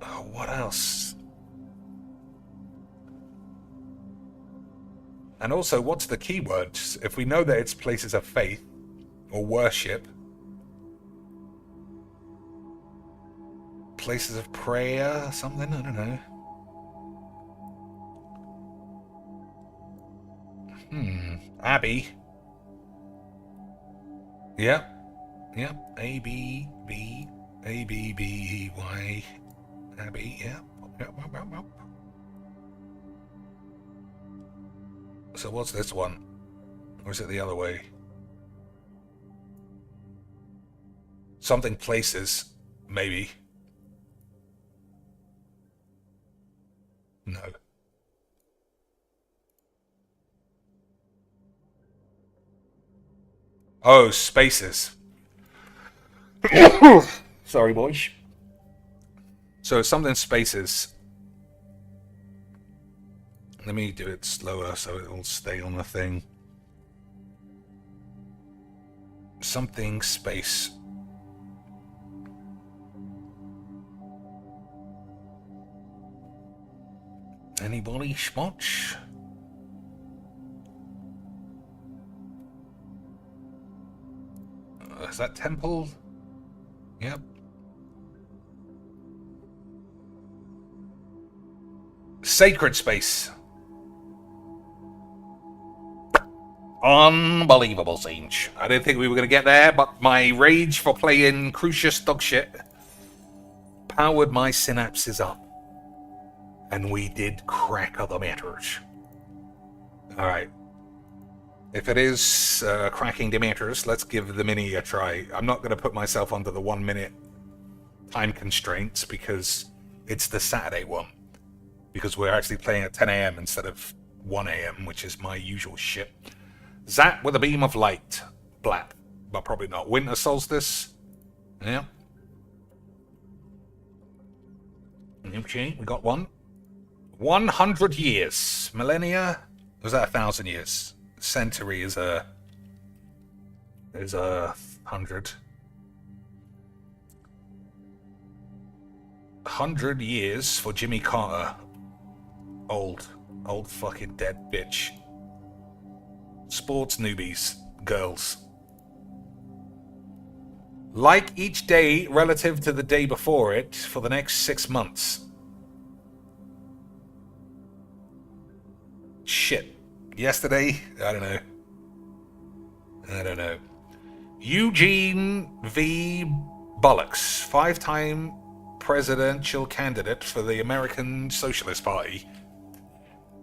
Oh, what else? And also, what's the keywords? If we know that it's places of faith or worship, places of prayer, something, I don't know. Abbey. Yep. Yep. A-B-B-Y. Abbey, yeah. Yep. So what's this one? Or is it the other way? Something places, maybe. No. Oh, spaces. Sorry, boys. So something spaces. Let me do it slower so it will stay on the thing. Something space. Anybody smotch? Is that temple? Yep. Sacred space. Unbelievable, Siege. I didn't think we were going to get there, but my rage for playing Crucius dogshit powered my synapses up. And we did crack other matters. Alright. If it is cracking the matters, let's give the mini a try. I'm not going to put myself under the 1 minute time constraints because it's the Saturday one. Because we're actually playing at 10 AM instead of 1 AM, which is my usual shit. Zap with a beam of light. Blap. But probably not. Winter solstice. Yeah. Okay, we got one. 100 years. Millennia? Was that 1,000 years? Century is a 100. 100 years for Jimmy Carter. Old fucking dead bitch. Sports newbies, girls. Like each day relative to the day before it for the next 6 months. Shit. Yesterday? I don't know. Eugene V. Bollocks, 5-time presidential candidate for the American Socialist Party.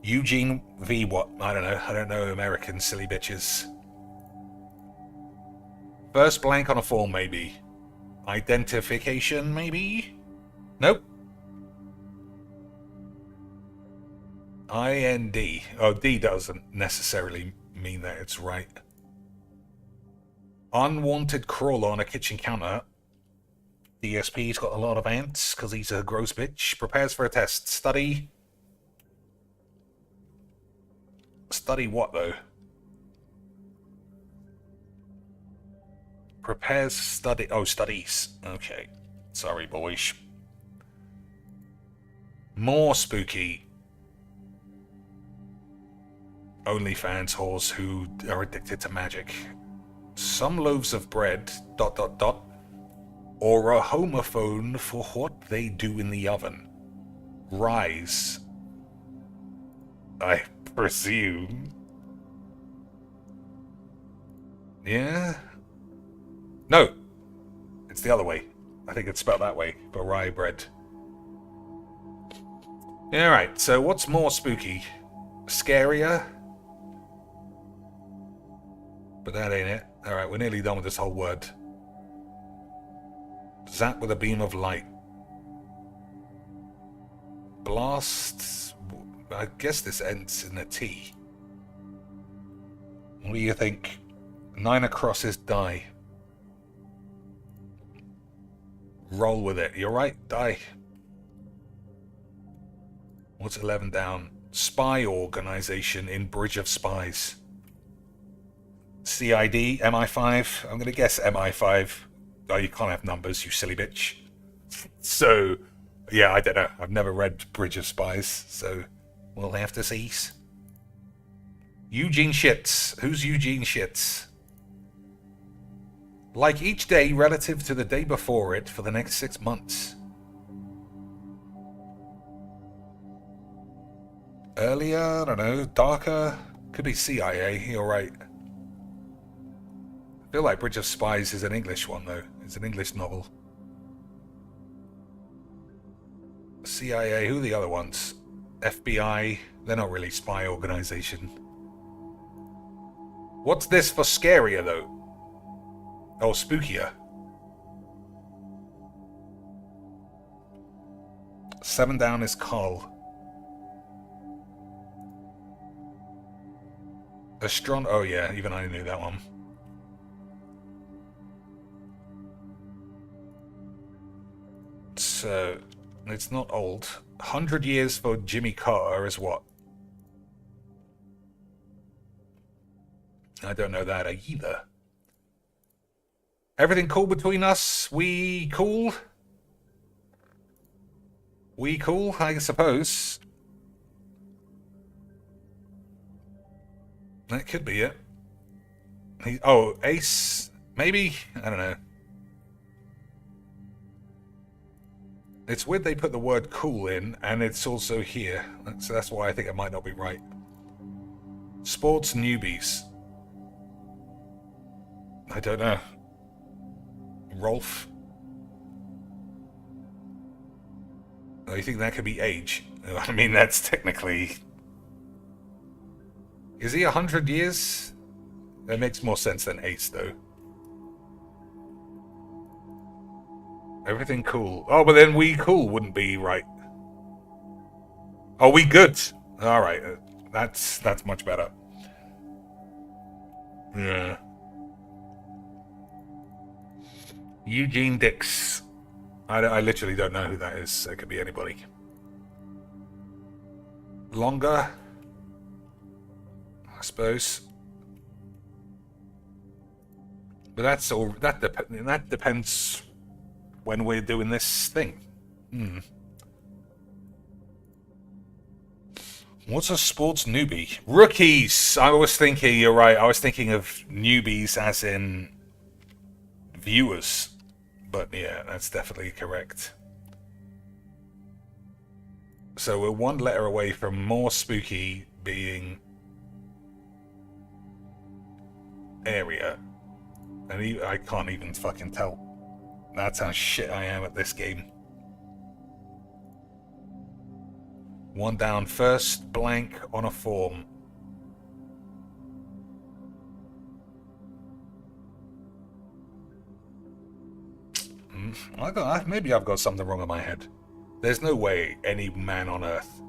Eugene V. what? I don't know American silly bitches. First blank on a form, maybe. Identification, maybe? Nope. IND. Oh, D doesn't necessarily mean that it's right. Unwanted crawler on a kitchen counter. DSP's got a lot of ants because he's a gross bitch. Prepares for a test. Study. Study what, though? Prepares study. Oh, studies. Okay. Sorry, boys. More spooky. OnlyFans whores who are addicted to magic. Some loaves of bread, ... or a homophone for what they do in the oven. Rise. I presume. Yeah? No. It's the other way. I think it's spelled that way, but rye bread. Alright, so what's more spooky? Scarier? But that ain't it. Alright, we're nearly done with this whole word. Zap with a beam of light. Blast. I guess this ends in a T. What do you think? 9 across is die. Roll with it. You're right, die. What's 11 down? Spy organization in Bridge of Spies. CID, MI5. I'm going to guess MI5. Oh, you can't have numbers, you silly bitch. So, yeah, I don't know. I've never read Bridge of Spies, so we'll have to see. Eugene Shits. Who's Eugene Shits? Like each day relative to the day before it for the next 6 months. Earlier, I don't know, darker. Could be CIA, you're right. I feel like Bridge of Spies is an English one, though. It's an English novel. CIA, who are the other ones? FBI, they're not really spy organization. What's this for scarier, though? Oh, spookier. 7 down is Carl. Oh yeah, even I knew that one. So, it's not old. 100 years for Jimmy Carter is what? I don't know that either. Everything cool between us? We cool? We cool, I suppose. That could be it. Oh, Ace? Maybe? I don't know. It's weird they put the word cool in, and it's also here. That's why I think it might not be right. Sports newbies. I don't know. Rolf? Oh, you think that could be age? I mean, that's technically... Is he 100 years? That makes more sense than Ace, though. Everything cool. Oh, but then we cool wouldn't be right. Oh, we good. All right, that's much better. Yeah. Eugene Dix. I literally don't know who that is. It could be anybody. Longer, I suppose. But that's all. That depends when we're doing this thing. What's a sports newbie? Rookies! I was thinking, you're right, I was thinking of newbies as in viewers. But yeah, that's definitely correct. So we're one letter away from more spooky being area. And I can't even fucking tell. That's how shit I am at this game. One down, first blank on a form. Maybe I've got something wrong in my head. There's no way any man on Earth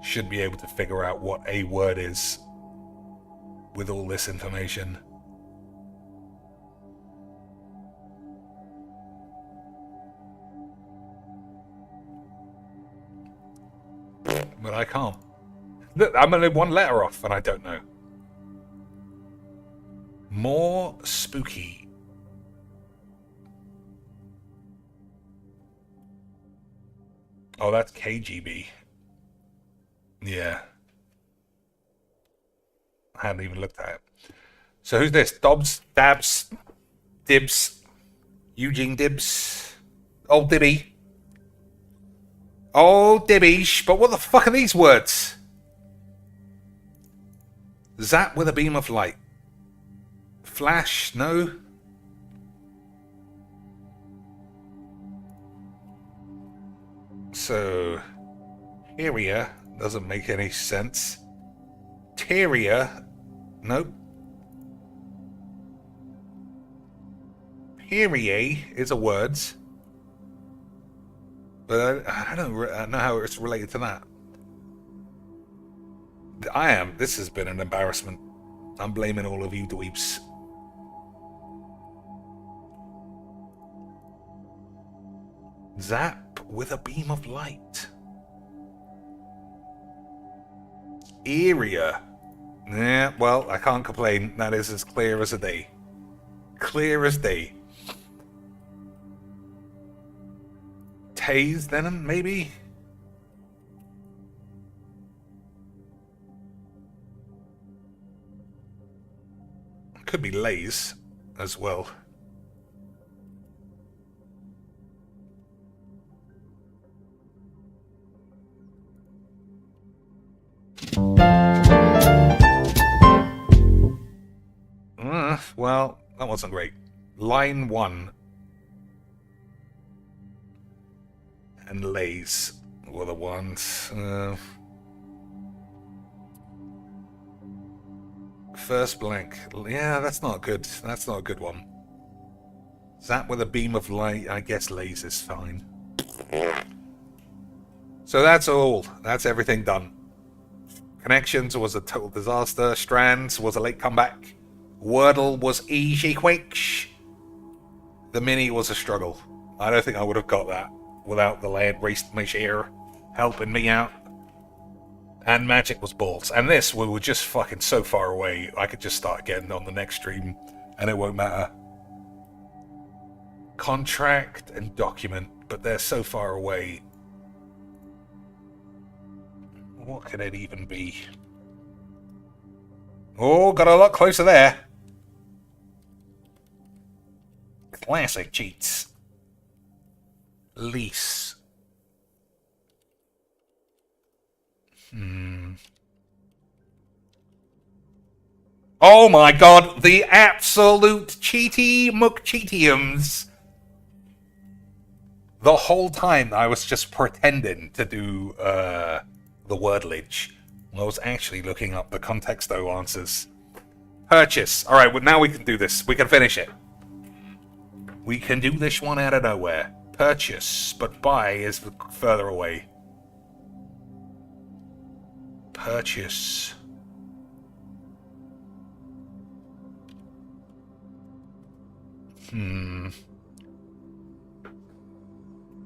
should be able to figure out what a word is with all this information. But I can't. Look, I'm only one letter off, and I don't know. More spooky. Oh, that's KGB. Yeah. I hadn't even looked at it. So who's this? Dobbs, Dabs, Dibs, Eugene Dibs, Old Dibby. Oh, Dibby, but what the fuck are these words? Zap with a beam of light. Flash, no. So, area doesn't make any sense. Terrier, nope. Perrier is a word. But I don't know how it's related to that. This has been an embarrassment. I'm blaming all of you dweebs. Zap with a beam of light. Area. Yeah, well, I can't complain. That is as clear as a day. Clear as day. Tase, then, maybe? Could be lays as well. Well, that wasn't great. Line 1. And lays were the ones. First blank. Yeah, that's not good. That's not a good one. Zap with a beam of light. I guess lays is fine. So that's all. That's everything done. Connections was a total disaster. Strands was a late comeback. Wordle was easy quick. The mini was a struggle. I don't think I would have got that without the layered race here helping me out. And Magic was balls. And this, we were just fucking so far away. I could just start again on the next stream and it won't matter. Contract and document, but they're so far away. What could it even be? Oh, got a lot closer there. Classic cheats. Lease. Oh my god, the absolute cheaty McCheatiums. The whole time I was just pretending to do the wordage. I was actually looking up the contexto answers. Purchase. Alright, well now we can do this. We can finish it. We can do this one out of nowhere. Purchase, but buy is further away. Purchase.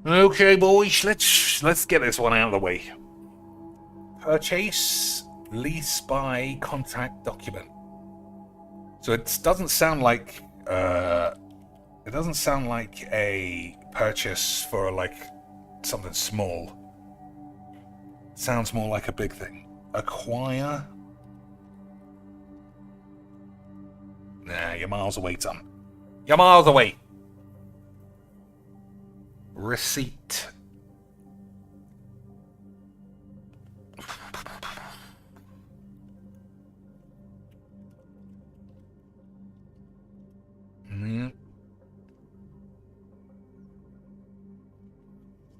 Okay, boys, let's get this one out of the way. Purchase, lease, buy, contract, document. So it doesn't sound like a purchase for like something small. It sounds more like a big thing. Acquire. Nah, you're miles away, Tom. You're miles away. Receipt.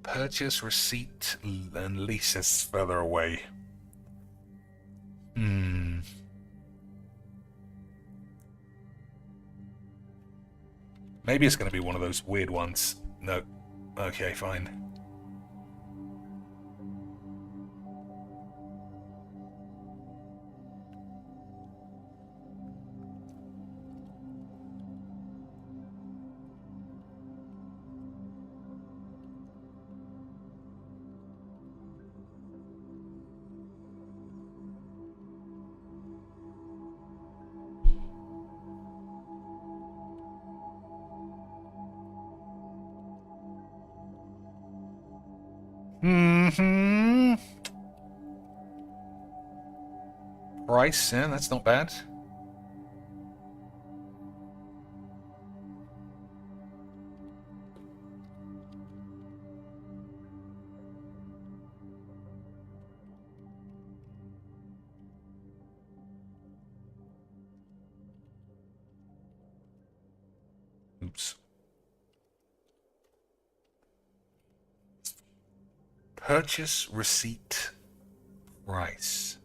Purchase, receipt, and lease is further away. Maybe it's going to be one of those weird ones. No. Okay, fine. Price, yeah, that's not bad. Oops. Purchase, receipt, price.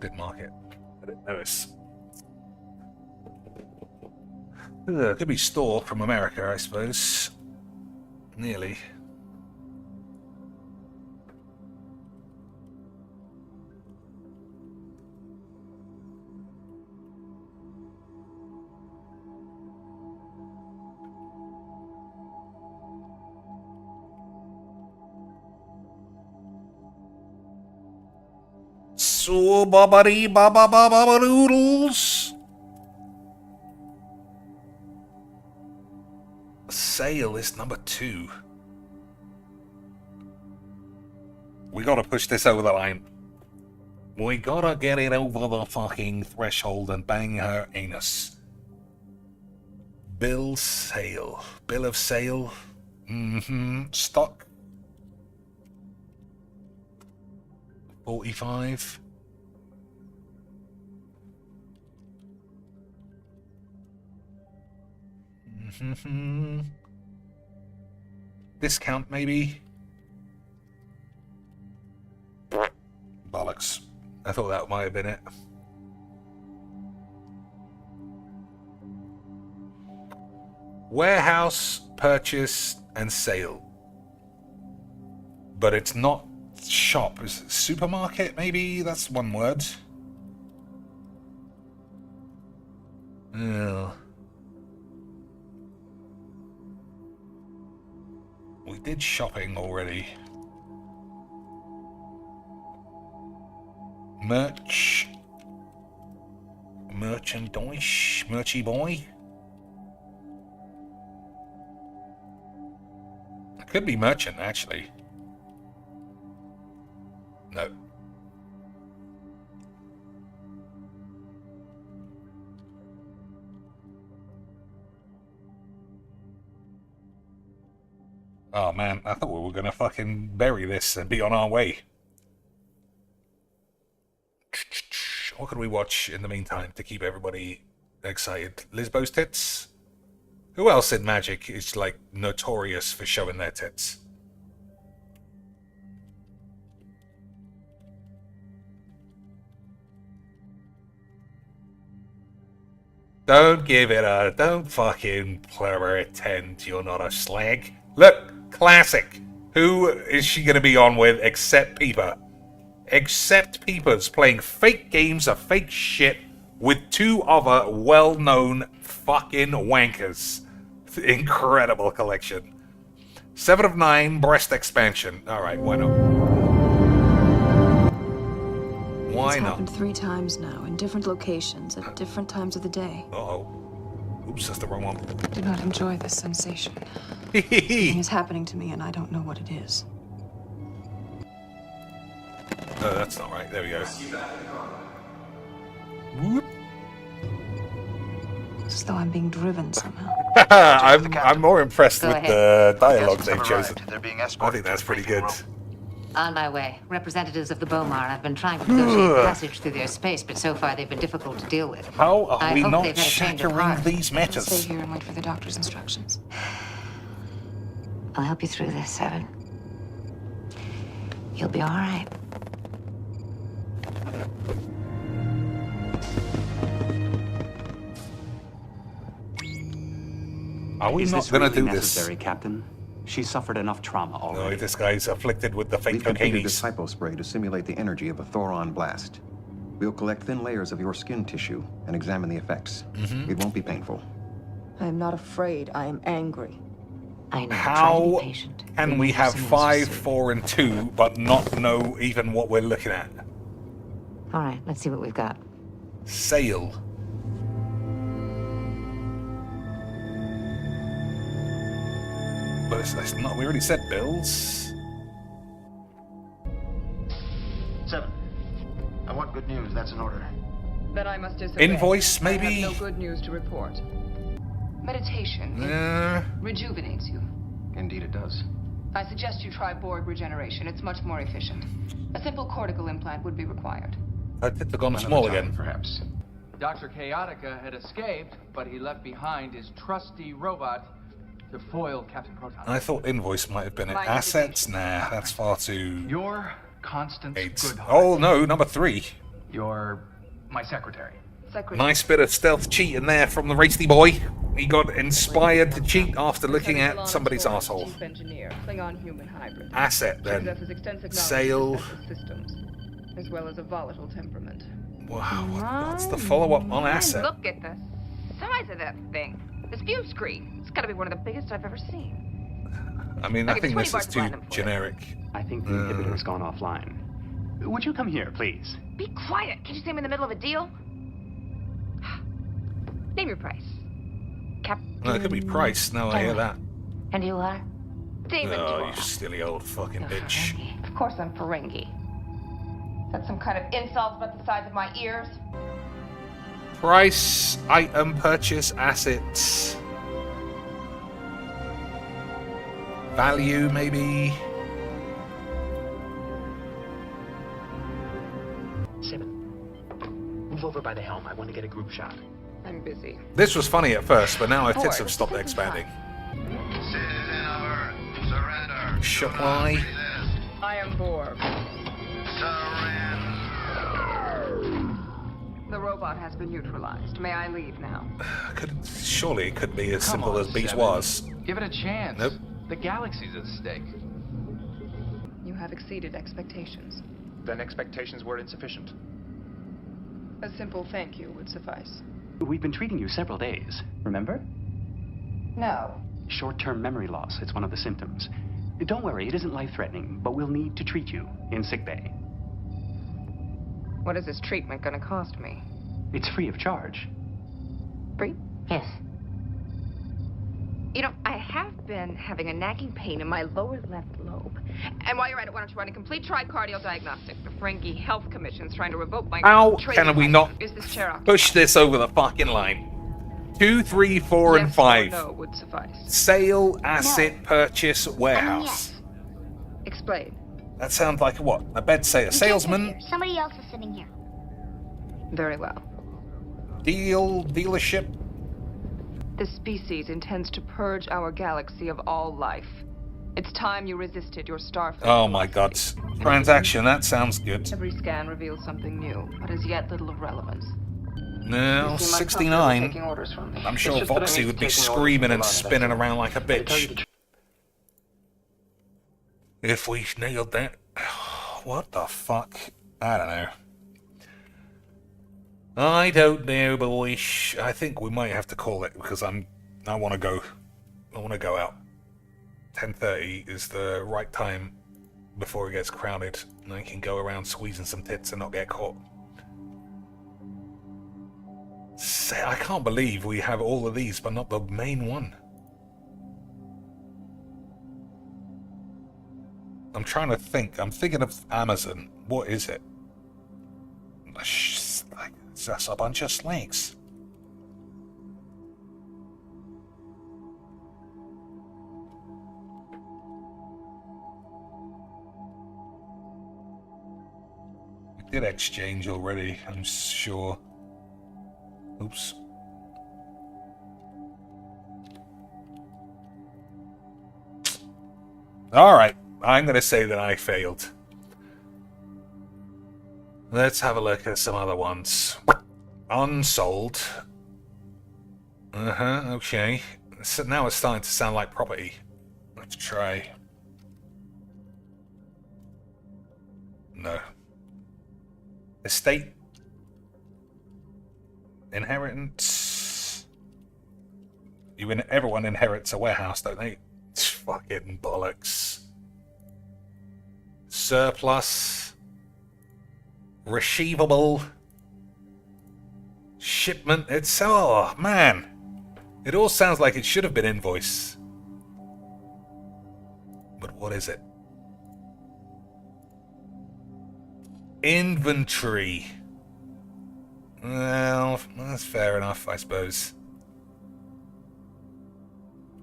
Didn't mark it. I didn't notice. Could be store from America, I suppose. Nearly. So babadi baba baba doodles. Sale is number 2. We gotta push this over the line. We gotta get it over the fucking threshold and bang her anus. Bill sale. Bill of sale. Stock. 45. Discount maybe. Bollocks. I thought that might have been it. Warehouse, purchase, and sale. But it's not shop. Is it supermarket, maybe? That's one word. Yeah. We did shopping already. Merch. Merchandise. Merchy boy. It could be merchant, actually. No. Oh man, I thought we were gonna fucking bury this and be on our way. What could we watch in the meantime to keep everybody excited? Lisbo's tits? Who else in Magic is like notorious for showing their tits? Don't fucking pretend you're not a slag. Look, classic. Who is she gonna be on with except Peeper? Except Peeper's playing fake games of fake shit with two other well-known fucking wankers. Incredible collection. 7 of 9 breast expansion. Alright, why not? Why It's not? happened 3 times now, in different locations, at different times of the day. Uh-oh. Oops, that's the wrong one. Do not enjoy this sensation. Hee Something is happening to me, and I don't know what it is. Oh, that's not right. There we go. Whoop. It's as though I'm being driven somehow. I'm more impressed Go with ahead. the dialogue Guests they've have chosen. arrived. They're being I escorted think to that's the pretty briefing good. room. On my way. Representatives of the Bomar have been trying to negotiate passage through their space, but so far they've been difficult to deal with. How are I we hope not they've had a change of shattering heart. these Stay matters? here and wait for the doctor's instructions. I'll help you through this, Seven. You'll be all right. Are we Is not this going to really do necessary, this? Captain? She suffered enough trauma No, already. this guy's afflicted with the fake We've completed cocaines. this hypospray to simulate the energy of a Thoron blast. We'll collect thin layers of your skin tissue and examine the effects. It won't be painful. I am not afraid. I am angry. I know. Try to How be patient. can we have 5, 4, and 2, but not know even what we're looking at? All right, let's see what we've got. Sale. But it's not. We already said bills. 7. I want good news. That's an order. Then I must disobey. Invoice, I maybe? have no good news to report. Meditation rejuvenates you. Indeed it does. I suggest you try Borg regeneration. It's much more efficient. A simple cortical implant would be required. I did the gone small again. Perhaps. Dr. Chaotica had escaped, but he left behind his trusty robot to foil Captain Proton. I thought invoice might have been it. My Assets? Nah, that's far too. Your constant AIDS. good heart. Oh no, number 3. You're my secretary. Secretary. Nice bit of stealth cheating there from the racy boy. He got inspired to cheat after looking at somebody's asshole. Chief engineer, Klingon human hybrid. Asset then. Possesses extensive knowledge Sale. of defensive systems, as well as a volatile temperament. Wow, what's the follow-up on asset? Look at the size of that thing. This view screen. It's gotta be one of the biggest I've ever seen. I mean, I Like, it's think this 20 is bucks too platinum for it. generic. I think the inhibitor's gone offline. Would you come here, please? Be quiet. Can't you see I'm in the middle of a deal? Name your price. Captain. No, it could be price. Now I hear that. And you are? David. Oh, you silly old fucking bitch. Of course I'm Ferengi. Is that some kind of insult about the size of my ears? Price, item, purchase, assets. Value, maybe. 7. Move over by the helm. I want to get a group shot. I'm busy. This was funny at first, but now our tits have stopped expanding. Citizen of Earth, surrender. Supply. I am Borg. Surrender. robot has been neutralized. May I leave now? Surely it could be as Come simple on, as Beach Seven. was. Give it a chance. Nope. The galaxy's at stake. You have exceeded expectations. Then expectations were insufficient. A simple thank you would suffice. We've been treating you several days, remember? No. Short-term memory loss, it's one of the symptoms. Don't worry, it isn't life-threatening, but we'll need to treat you in sickbay. What is this treatment gonna cost me? It's free of charge. Free? Yes. You know, I have been having a nagging pain in my lower left lobe. And while you're at it, why don't you run a complete tricardial diagnostic? The Ferengi Health Commission's trying to revoke my How trading can we license. not Is this chair occupied? push this over the fucking line? 2, 3, 4, and Yes or 5. no would suffice. Sale, asset, purchase, warehouse. Explain. That sounds like what? A bed say a salesman? Somebody else is sitting here. Very well. Dealership? This species intends to purge our galaxy of all life. It's time you resisted your starfleet. Oh my god. Transaction, that sounds good. Every scan reveals something new, but as yet little of relevance. No, You seem like 69. taking orders from me. I'm sure It's just that I'm Voxy used would to be taking orders screaming from and the spinning line, around like a I tell you bitch. the truth. If we nailed that... What the fuck? I don't know. I don't know, boys. I think we might have to call it because I want to go. I want to go out. 10:30 is the right time before it gets crowded, and I can go around squeezing some tits and not get caught. I can't believe we have all of these, but not the main one. I'm trying to think. I'm thinking of Amazon. What is it? It's just a bunch of snakes. We did exchange already, I'm sure. Oops. Alright, I'm going to say that I failed. Let's have a look at some other ones. Unsold. Okay. So now it's starting to sound like property. Let's try. No. Estate. Inheritance. Everyone inherits a warehouse, don't they? It's fucking bollocks. Surplus. Receivable. Shipment. It's... Oh, man. It all sounds like it should have been invoice. But what is it? Inventory. Well, that's fair enough, I suppose.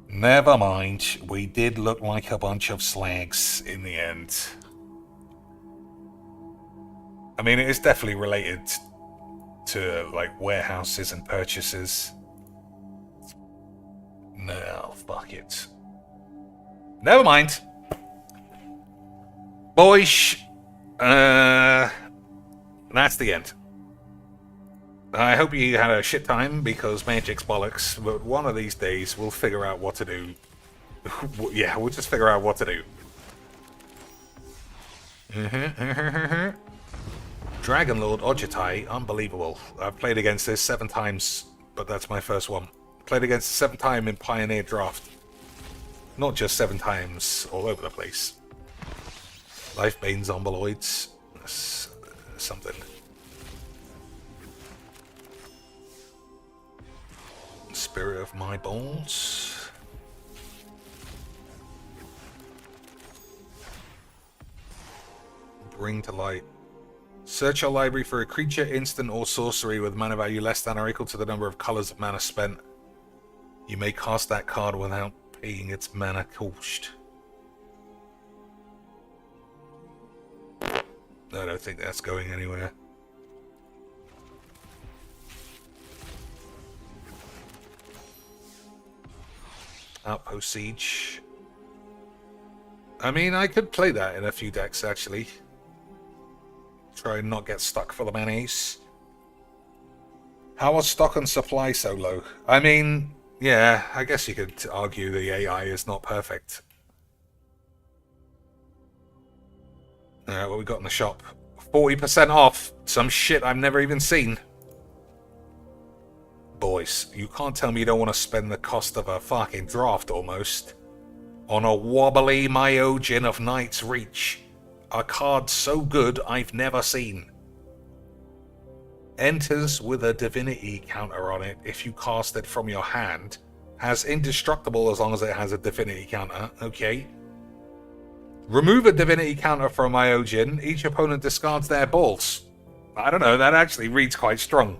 Never mind. We did look like a bunch of slags in the end. I mean, it is definitely related to, like, warehouses and purchases. No, fuck it. Never mind. Boys, that's the end. I hope you had a shit time, because magic's bollocks, but one of these days we'll figure out what to do. Yeah, we'll just figure out what to do. Dragon Lord Ojitai, unbelievable. I've played against this 7 times, but that's my first one. Played against it 7 times in Pioneer Draft. Not just 7 times, all over the place. Lifebane Zomboloids. That's something. Spirit of my balls. Bring to light. Search your library for a creature, instant, or sorcery with mana value less than or equal to the number of colors of mana spent. You may cast that card without paying its mana cost. I don't think that's going anywhere. Outpost Siege. I mean, I could play that in a few decks, actually. Try and not get stuck for the mayonnaise. How are stock and supply so low? I mean, yeah, I guess you could argue the AI is not perfect. Alright, what we got in the shop? 40% off. Some shit I've never even seen. Boys, you can't tell me you don't want to spend the cost of a fucking draft almost on a wobbly Myojin of Knight's Reach. A card so good I've never seen. Enters with a divinity counter on it if you cast it from your hand. Has indestructible as long as it has a divinity counter. Okay. Remove a divinity counter from Myojin. Each opponent discards their balls. I don't know, that actually reads quite strong.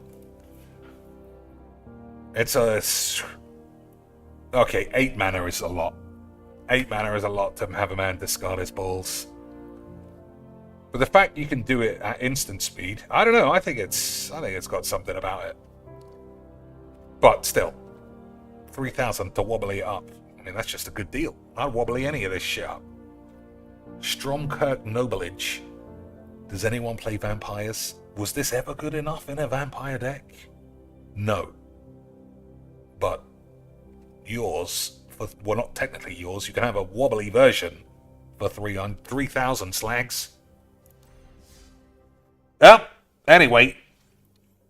It's a... Okay, 8 mana is a lot. 8 mana is a lot to have a man discard his balls. But the fact you can do it at instant speed, I don't know, I think it's got something about it. But still, 3,000 to wobbly it up. I mean, that's just a good deal. I'd wobbly any of this shit up. Stromkirk Noblage. Does anyone play vampires? Was this ever good enough in a vampire deck? No. But yours, well, not technically yours, you can have a wobbly version for 3,000 slags. Well, anyway,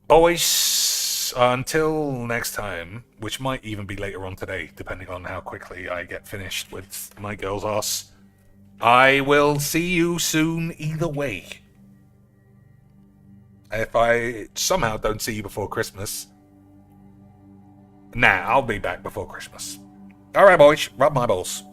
boys, until next time, which might even be later on today, depending on how quickly I get finished with my girl's ass, I will see you soon either way. If I somehow don't see you before Christmas, nah, I'll be back before Christmas. Alright, boys, rub my balls.